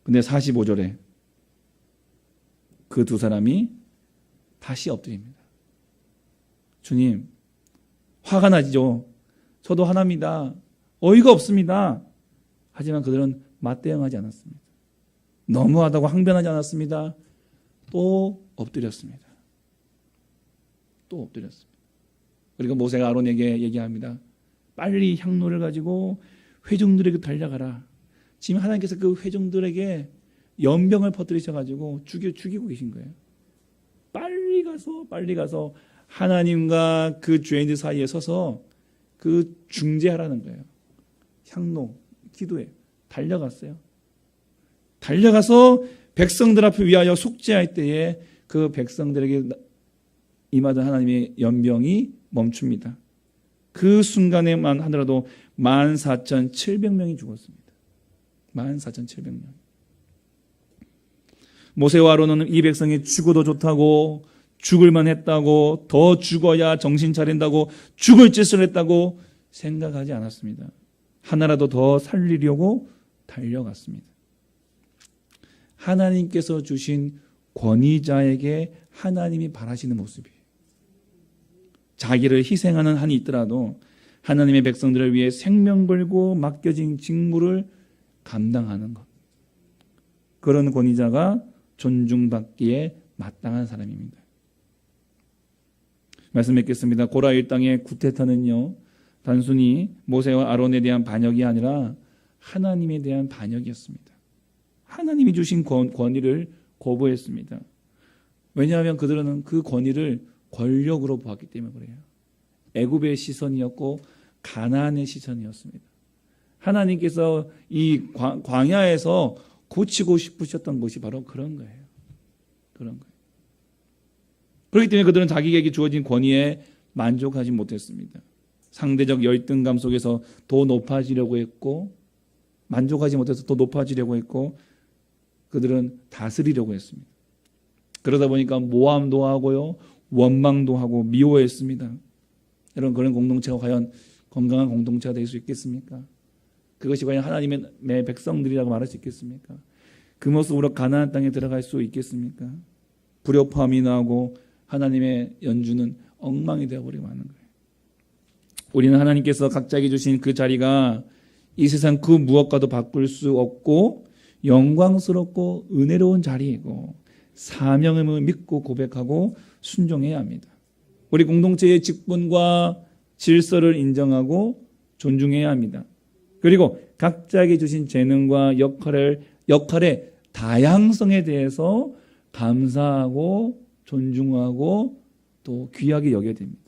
B: 근데 45절에 그 두 사람이 다시 엎드립니다. 주님, 화가 나지요. 저도 하나입니다. 어이가 없습니다. 하지만 그들은 맞대응하지 않았습니다. 너무하다고 항변하지 않았습니다. 또 엎드렸습니다. 또 엎드렸습니다. 그리고 모세가 아론에게 얘기합니다. 빨리 향로를 가지고 회중들에게 달려가라. 지금 하나님께서 그 회중들에게 연병을 퍼뜨리셔가지고 죽이고 계신 거예요. 빨리 가서 하나님과 그 죄인들 사이에 서서 그 중재하라는 거예요. 향로, 기도에 달려갔어요. 달려가서 백성들 앞에 위하여 속죄할 때에 그 백성들에게 임하던 하나님의 연병이 멈춥니다. 그 순간에만 하더라도 14,700명이 죽었습니다. 14,700명. 모세와 아론은 이 백성이 죽어도 좋다고, 죽을만 했다고, 더 죽어야 정신 차린다고, 죽을 짓을 했다고 생각하지 않았습니다. 하나라도 더 살리려고 달려갔습니다. 하나님께서 주신 권위자에게 하나님이 바라시는 모습이에요. 자기를 희생하는 한이 있더라도 하나님의 백성들을 위해 생명 걸고 맡겨진 직무를 감당하는 것. 그런 권위자가 존중받기에 마땅한 사람입니다. 말씀 맺겠습니다. 고라 일당의 구테타는요, 단순히 모세와 아론에 대한 반역이 아니라 하나님에 대한 반역이었습니다. 하나님이 주신 권위를 거부했습니다. 왜냐하면 그들은 그 권위를 권력으로 보았기 때문에 그래요. 애굽의 시선이었고 가나안의 시선이었습니다. 하나님께서 이 광야에서 고치고 싶으셨던 것이 바로 그런 거예요. 그런 거예요. 그렇기 때문에 그들은 자기에게 주어진 권위에 만족하지 못했습니다. 상대적 열등감 속에서 더 높아지려고 했고, 만족하지 못해서 더 높아지려고 했고, 그들은 다스리려고 했습니다. 그러다 보니까 모함도 하고요, 원망도 하고 미워했습니다. 여러분, 그런 공동체가 과연 건강한 공동체가 될 수 있겠습니까? 그것이 과연 하나님의 백성들이라고 말할 수 있겠습니까? 그 모습으로 가나안 땅에 들어갈 수 있겠습니까? 불협화음이 나고 하나님의 연주는 엉망이 되어버리고 마는 거예요. 우리는 하나님께서 각자에게 주신 그 자리가 이 세상 그 무엇과도 바꿀 수 없고 영광스럽고 은혜로운 자리이고 사명을 믿고 고백하고 순종해야 합니다. 우리 공동체의 직분과 질서를 인정하고 존중해야 합니다. 그리고 각자에게 주신 재능과 역할의 다양성에 대해서 감사하고 존중하고 또 귀하게 여겨야 됩니다.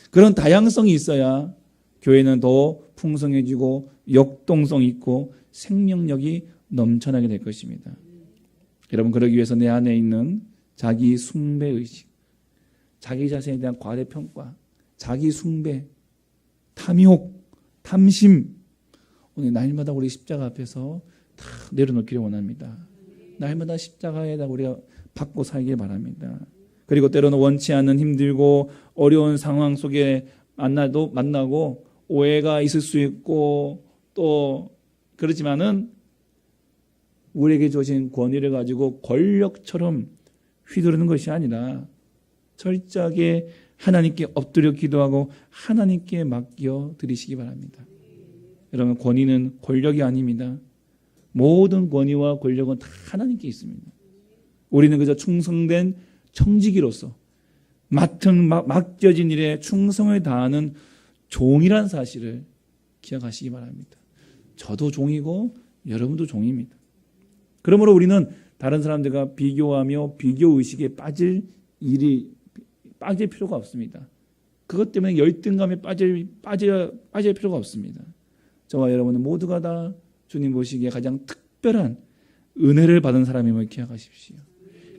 B: 그런 다양성이 있어야 교회는 더 풍성해지고 역동성 있고 생명력이 넘쳐나게 될 것입니다. 여러분, 그러기 위해서 내 안에 있는 자기 숭배의식, 자기 자신에 대한 과대평가, 자기 숭배, 탐욕, 탐심, 오늘 날마다 우리 십자가 앞에서 다 내려놓기를 원합니다. 날마다 십자가에다 우리가 받고 살길 바랍니다. 그리고 때로는 원치 않는 힘들고 어려운 상황 속에 만나고 오해가 있을 수 있고 또 그렇지만은 우리에게 주어진 권위를 가지고 권력처럼 휘두르는 것이 아니라 철저하게 하나님께 엎드려 기도하고 하나님께 맡겨 드리시기 바랍니다. 여러분, 권위는 권력이 아닙니다. 모든 권위와 권력은 다 하나님께 있습니다. 우리는 그저 충성된 청지기로서 맡겨진 일에 충성을 다하는 종이란 사실을 기억하시기 바랍니다. 저도 종이고 여러분도 종입니다. 그러므로 우리는 다른 사람들과 비교하며 비교의식에 빠질 필요가 없습니다. 그것 때문에 열등감에 빠질 필요가 없습니다. 저와 여러분은 모두가 다 주님 보시기에 가장 특별한 은혜를 받은 사람임을 기억하십시오.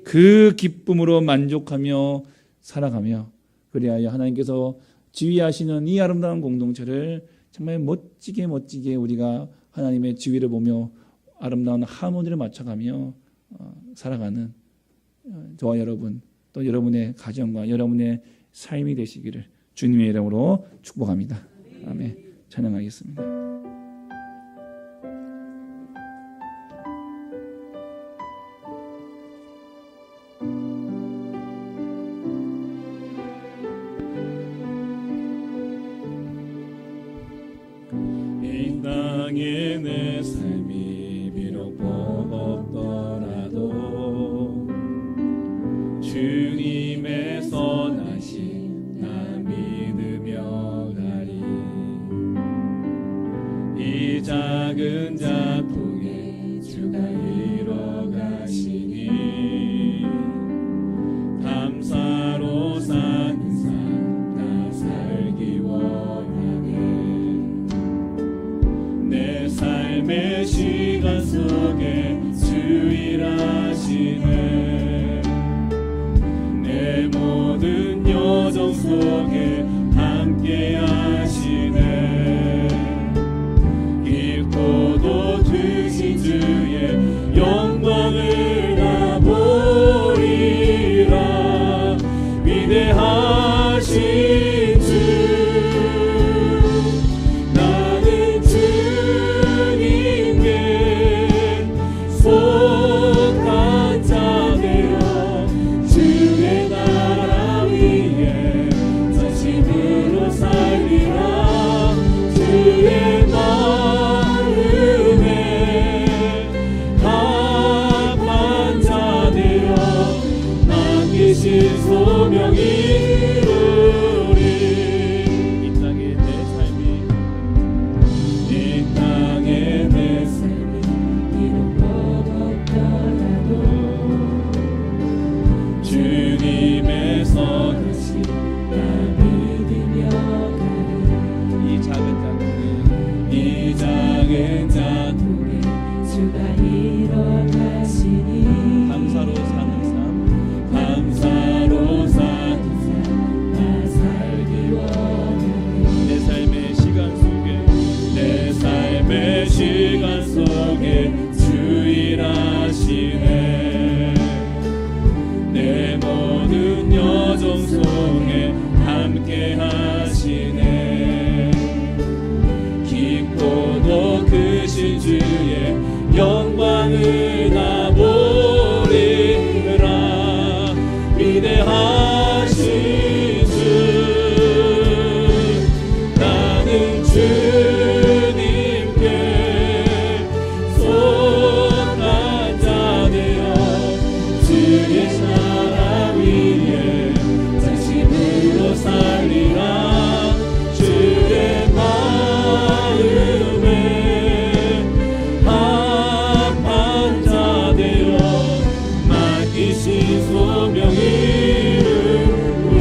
B: 그 기쁨으로 만족하며 살아가며 그리하여 하나님께서 지휘하시는 이 아름다운 공동체를 정말 멋지게 우리가 하나님의 지휘를 보며 아름다운 하모니를 맞춰가며 살아가는 저와 여러분 또 여러분의 가정과 여러분의 삶이 되시기를 주님의 이름으로 축복합니다. 아멘. 찬양하겠습니다.
D: 이 땅에 내 삶이 비록 버겁더라도 주님의 선하심 나 믿으며 가리. 이 작은 자통에 주가 이뤄가시니 감사로 사는 삶 나 살기 원하네. 내 삶의 시간 속에 주 일하시네. 내 모든 여정 속에 함께 하시네. 깊고도 크신 주의 영광을 나 보리라. 위대하신 주 나는 주님께 속한 자 되어 주의 나라 위에 전심으로 살리라. 주의 마음에 합한 자 되어 맡기신 소명이 이루리. 이 땅에 내 삶이 비록 버겁더라도 주님의 선하심 나 믿으며 가리. 이 작은 자통에 주가 이뤄가시니 감사로 사는 삶 나 살기 원하네. 내 삶의 시간 속에 주 일하시네. 내 모든 여정 속에 함께 하시네. 깊고도 크신 주의 영광을 나 보리라. 위대하신 주 나는 주님께 속한 자 되어 주의 나라 위에 전심으로 살리라. 주의 마음에 합한 자 되어 맡기신 소명이 이루리.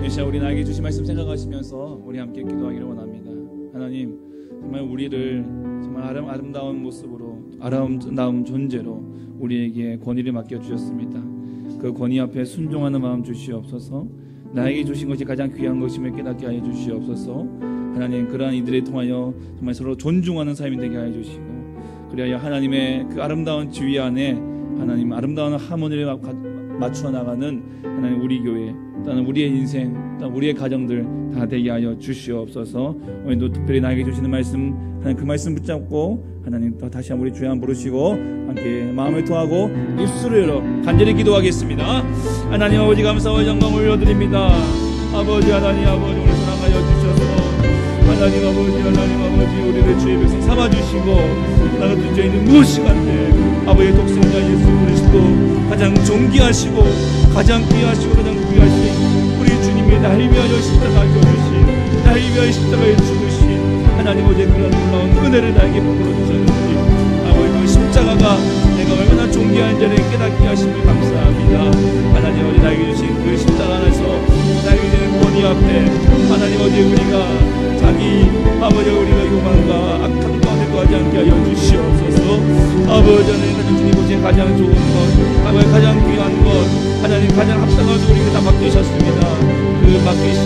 B: 이 시간 우리 나에게 주신 말씀 생각하시면서 우리 함께 기도하기를 원합니다. 하나님, 정말 우리를 정말 아름다운 모습으로 아름다운 존재로 우리에게 권위를 맡겨주셨습니다. 그 권위 앞에 순종하는 마음 주시옵소서. 나에게 주신 것이 가장 귀한 것임을 깨닫게 하여 주시옵소서. 하나님, 그러한 이들을 통하여 정말 서로 존중하는 삶이 되게 하여 주시고, 그리하여 하나님의 그 아름다운 지위 안에 하나님 아름다운 하모니를 맞추어 나가는 하나님 우리 교회, 또는 우리의 인생, 또는 우리의 가정들 다 되게 하여 주시옵소서. 오늘도 특별히 나에게 주시는 말씀, 하나님 그 말씀 붙잡고 하나님 또 다시 한번 우리 주여 한번 부르시고 함께 마음을 토하고 입술을 열어 간절히 기도하겠습니다. 하나님 아버지, 감사와 영광을 올려드립니다. 아버지 하나님, 아버지 우리 사랑하여 주셔서 하나님 아버지 우리를 주의 백성 삼아주시고 나는 뜻자 있는 무엇이간데 아버지의 독생자 예수 그리스도 가장 존귀하시고 가장 귀하시고 가장 귀하신 우리 주님이 날 위하여 십자가에 져주신 날 위하여 십자가에 죽으신 하나님 어제 그런 놀라운 은혜를 나에게 베풀어 주셨는지 아버지 그 십자가가 내가 얼마나 존귀한 자를 깨닫게 하심을 감사합니다. 하나님 어제 나에게 주신 그 십자가 안에서 나에게 주는 권위 앞에 하나님 어제 우리가 자기 아버지 우리가 요망과 악한 가운데 거하지 않게 하여 주시옵소서. 아버지 하나님 가장 주님 보시기에 가장 좋은 것 아버지 가장 귀한 것 하나님 가장 합당한 것 우리에게 다 맡기셨습니다. 그 맡기신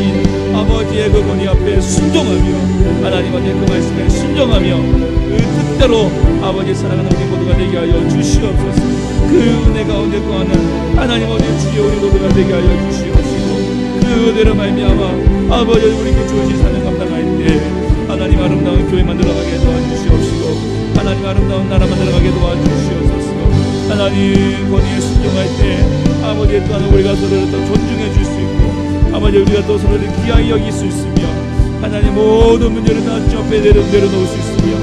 B: 아버지의 그 권위 앞에 순종하며 하나님 어제 그 말씀에 순종하며 그 뜻대로 아버지 사랑하는 우리 모두가 되게 하여 주시옵소서. 그 은혜 가운데 거하는 하나님 어제 주여 우리 모두가 되게 하여 주시옵시고 그 은혜로 말미암아 아버지 우리에게 주어진 사명 감당할 때 하나님 아름다운 교회 만들어가게 도와주시옵시고 하나님 아름다운 나라 만들어가게 도와주시옵소서. 하나님 권위에 순종할 때 아버지 또한 우리가 서로를 더 존중해 줄 수 있고 아버지 우리가 또 서로를 귀하게 여길 수 있으며 하나님 모든 문제를 다 주 앞에 내려놓을 수 있으며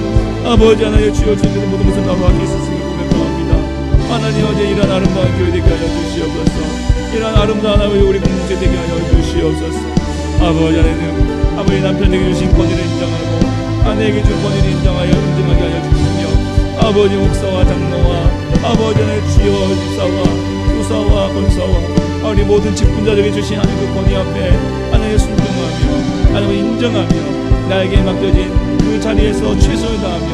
B: 아버지 하나님 주여 주님께서 모든 것을 다 맡길 수 있음을 고백합니다. 하나님 어제 이런 아름다운 교회 되게 하여 주시옵소서. 이런 아름다운 아버지 우리 공동체 되게 하여 주시옵소서. 아버지 하나님 아버지 남편에게 주신 권위를 인정하고 아내에게 준 권위를 인정하게 하여 주시며 아버지 목사와 장로와 아버지 하나님 주여 집사와 교사와 권사와 우리 모든 직분자들에게 주신 하나님 그 권위 앞에 하나님 순종하며 하나님 인정하며 나에게 맡겨진 그 자리에서 최선을 다하며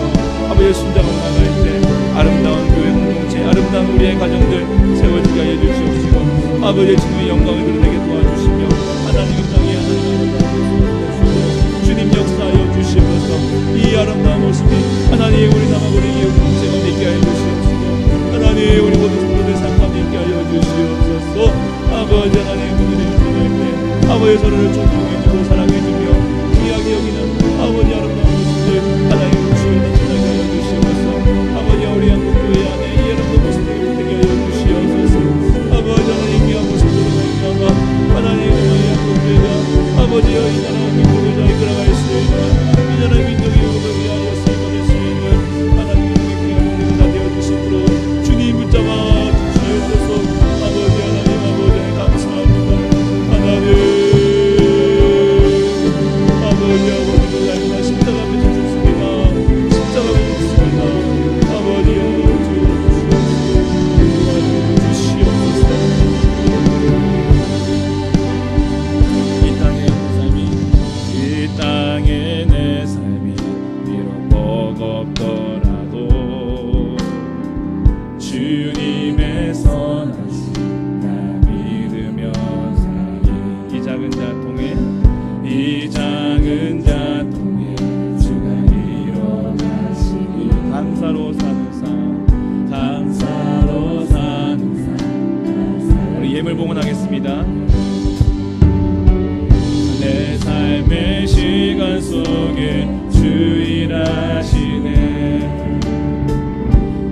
B: 아버지의 순장으로 나갈 때 아름다운 교회 공동체 아름다운 우리의 가정들 세워지게 하여 주시옵시고 아버지의 주님의 영광을 드러내게 도와주시며 하나님의 땅에 주님 역사하여 주시옵소서. 이 아름다운 모습이 하나님 우리 남아버린 이 공동체가 되게 하여 주시옵시고 하나님 우리 모든 성도들 삶 가운데 있게 하여 주시옵소서. 아버지 하나님 그들을 전할 때 아버지 서로를 존중해주고 사랑해주며 귀하게 여기는 아버지 아름다운 모습들 하나님 주여 나타나게 하여 주시옵소서. 아버지 우리 한국교회 안에 이 아름다운 모습들을 되게 하여 주시옵소서. 아버지 하나님 귀한 모습들을 말미암아 하나님 우리 한국교회가 아버지여 이 나라 민족을 잘 이끌어갈 수 있는 이 나라 민족의 영광을 위하여 쓰임받을 수 있는 하나님의 귀한 모습을 다 되어주심으로 주님 붙잡아 주시옵소서. 아버지 하나님 감사합니다. 하나님 아버지 날마다 십자가 앞에 죽습니다. 십자가 앞에 죽습니다. 아버지여 주시옵소서. 이 땅에 내 삶이 비록 버겁더라도 주님의 선하심 나 믿으며 살리. 이 작은 자 통에 주가 일어나시니 감사로 사는 삶 우리 예물 봉헌하겠습니다. 내 삶의 시간 속에 주 일하시네.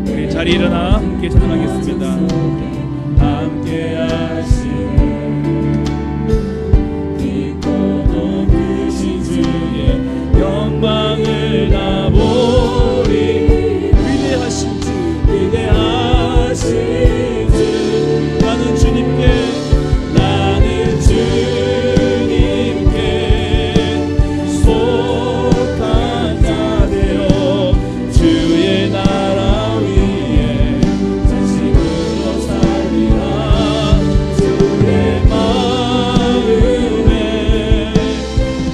B: 우리 자리 일어나 함께 찬양하겠습니다. 함께 하시네. 깊고 높으신 주의 영광을 다 보리. 위대하신 주 나는 주님께 속한 자 되어 주의 나라 위에 전심으로 살리라. 주의 마음에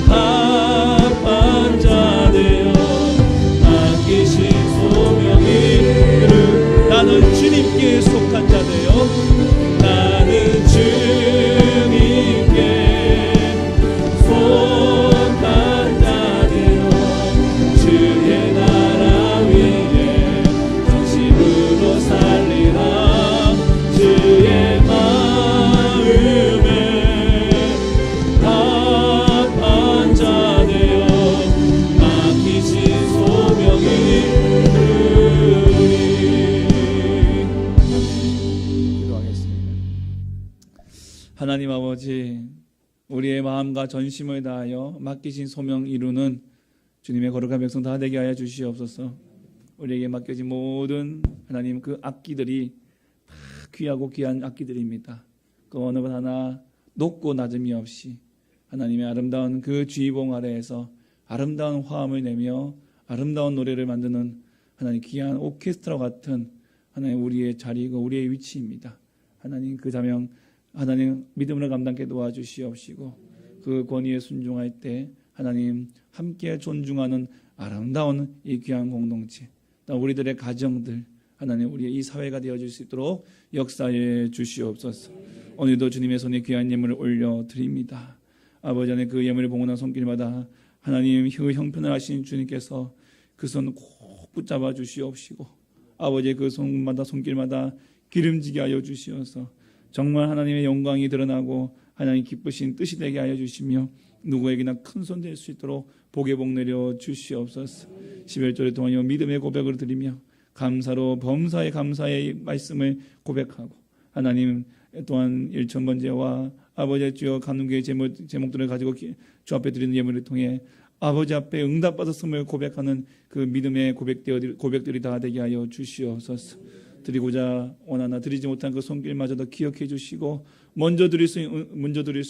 B: 합한 자 되어 맡기신 소명이 이루. 나는 주님께 속한 자 되어 나는 주님께 속한 자 되어 주의 나라 위에 전심으로 살리라. 주의 마음에 합한 자 되어 맡기신 소명이 이루리. 기도하겠습니다. 하나님 아버지 우리의 마음과 전심을 다하여 맡기신 소명 이루는 주님의 거룩한 백성 다 되게 하여 주시옵소서. 우리에게 맡겨진 모든 하나님 그 악기들이 다 귀하고 귀한 악기들입니다. 그 어느 것 하나 높고 낮음이 없이 하나님의 아름다운 그 주의봉 아래에서 아름다운 화음을 내며 아름다운 노래를 만드는 하나님 귀한 오케스트라 같은 하나님 우리의 자리고 우리의 위치입니다. 하나님 그 자명 하나님 믿음으로 감당케 도와주시옵시고 그 권위에 순종할 때 하나님 함께 존중하는 아름다운 이 귀한 공동체 또 우리들의 가정들 하나님 우리의 이 사회가 되어줄 수 있도록 역사해 주시옵소서. 오늘도 주님의 손에 귀한 예물을 올려드립니다. 아버지 안에 그 예물을 봉헌한 손길마다 하나님 그 형편을 하신 주님께서 그 손 꼭 붙잡아 주시옵시고 아버지의 그 손길마다 기름지게 하여 주시어서 정말 하나님의 영광이 드러나고 하나님 기쁘신 뜻이 되게 하여 주시며 누구에게나 큰 손 될 수 있도록 복의 복 내려 주시옵소서. 11절을 통하여 믿음의 고백을 드리며 감사로 범사에 감사의 말씀을 고백하고 하나님 또한 일천번제와 아버지의 주여 간운교의 제목들을 가지고 주 앞에 드리는 예물을 통해 아버지 앞에 응답받았음을 고백하는 그 믿음의 고백들이 다 되게 하여 주시옵소서. 드리고자 원하나 드리지 못한 그 손길마저도 기억해 주시고 먼저 드릴 수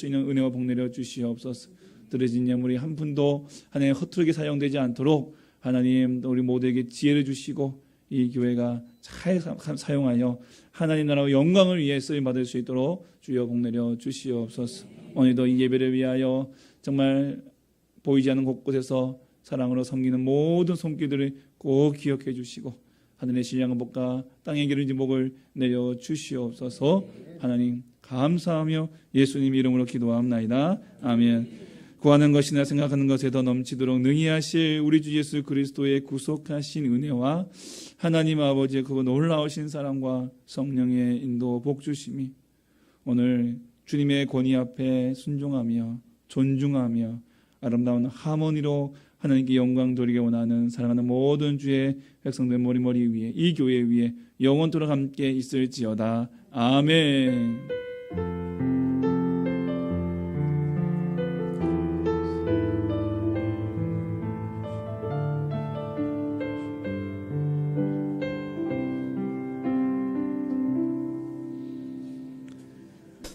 B: 있는 은혜와 복 내려 주시옵소서. 드려진 예물이 한 푼도 하나님 허투루게 사용되지 않도록 하나님 우리 모두에게 지혜를 주시고 이 교회가 잘 사용하여 하나님 나라의 영광을 위해 쓰임 받을 수 있도록 주여 복 내려 주시옵소서. 오늘도 이 예배를 위하여 정말 보이지 않는 곳곳에서 사랑으로 섬기는 모든 손길들을 꼭 기억해 주시고 하늘의 신령한 복과 땅의 기름진 복을 내려 주시옵소서. 하나님 감사하며 예수님 이름으로 기도합나이다. 아멘. 구하는 것이나 생각하는 것에 더 넘치도록 능히 하실 우리 주 예수 그리스도의 구속하신 은혜와 하나님 아버지의 그 놀라우신 사랑과 성령의 인도 복 주심이 오늘 주님의 권위 앞에 순종하며 존중하며 아름다운 하모니로 하나님께 영광 돌리게 원하는 사랑하는 모든 주의 백성들 머리 위에 이 교회 위에 영원토록 함께 있을지어다. 아멘.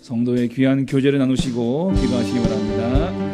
B: 성도의 귀한 교제를 나누시고 기도하시기 바랍니다.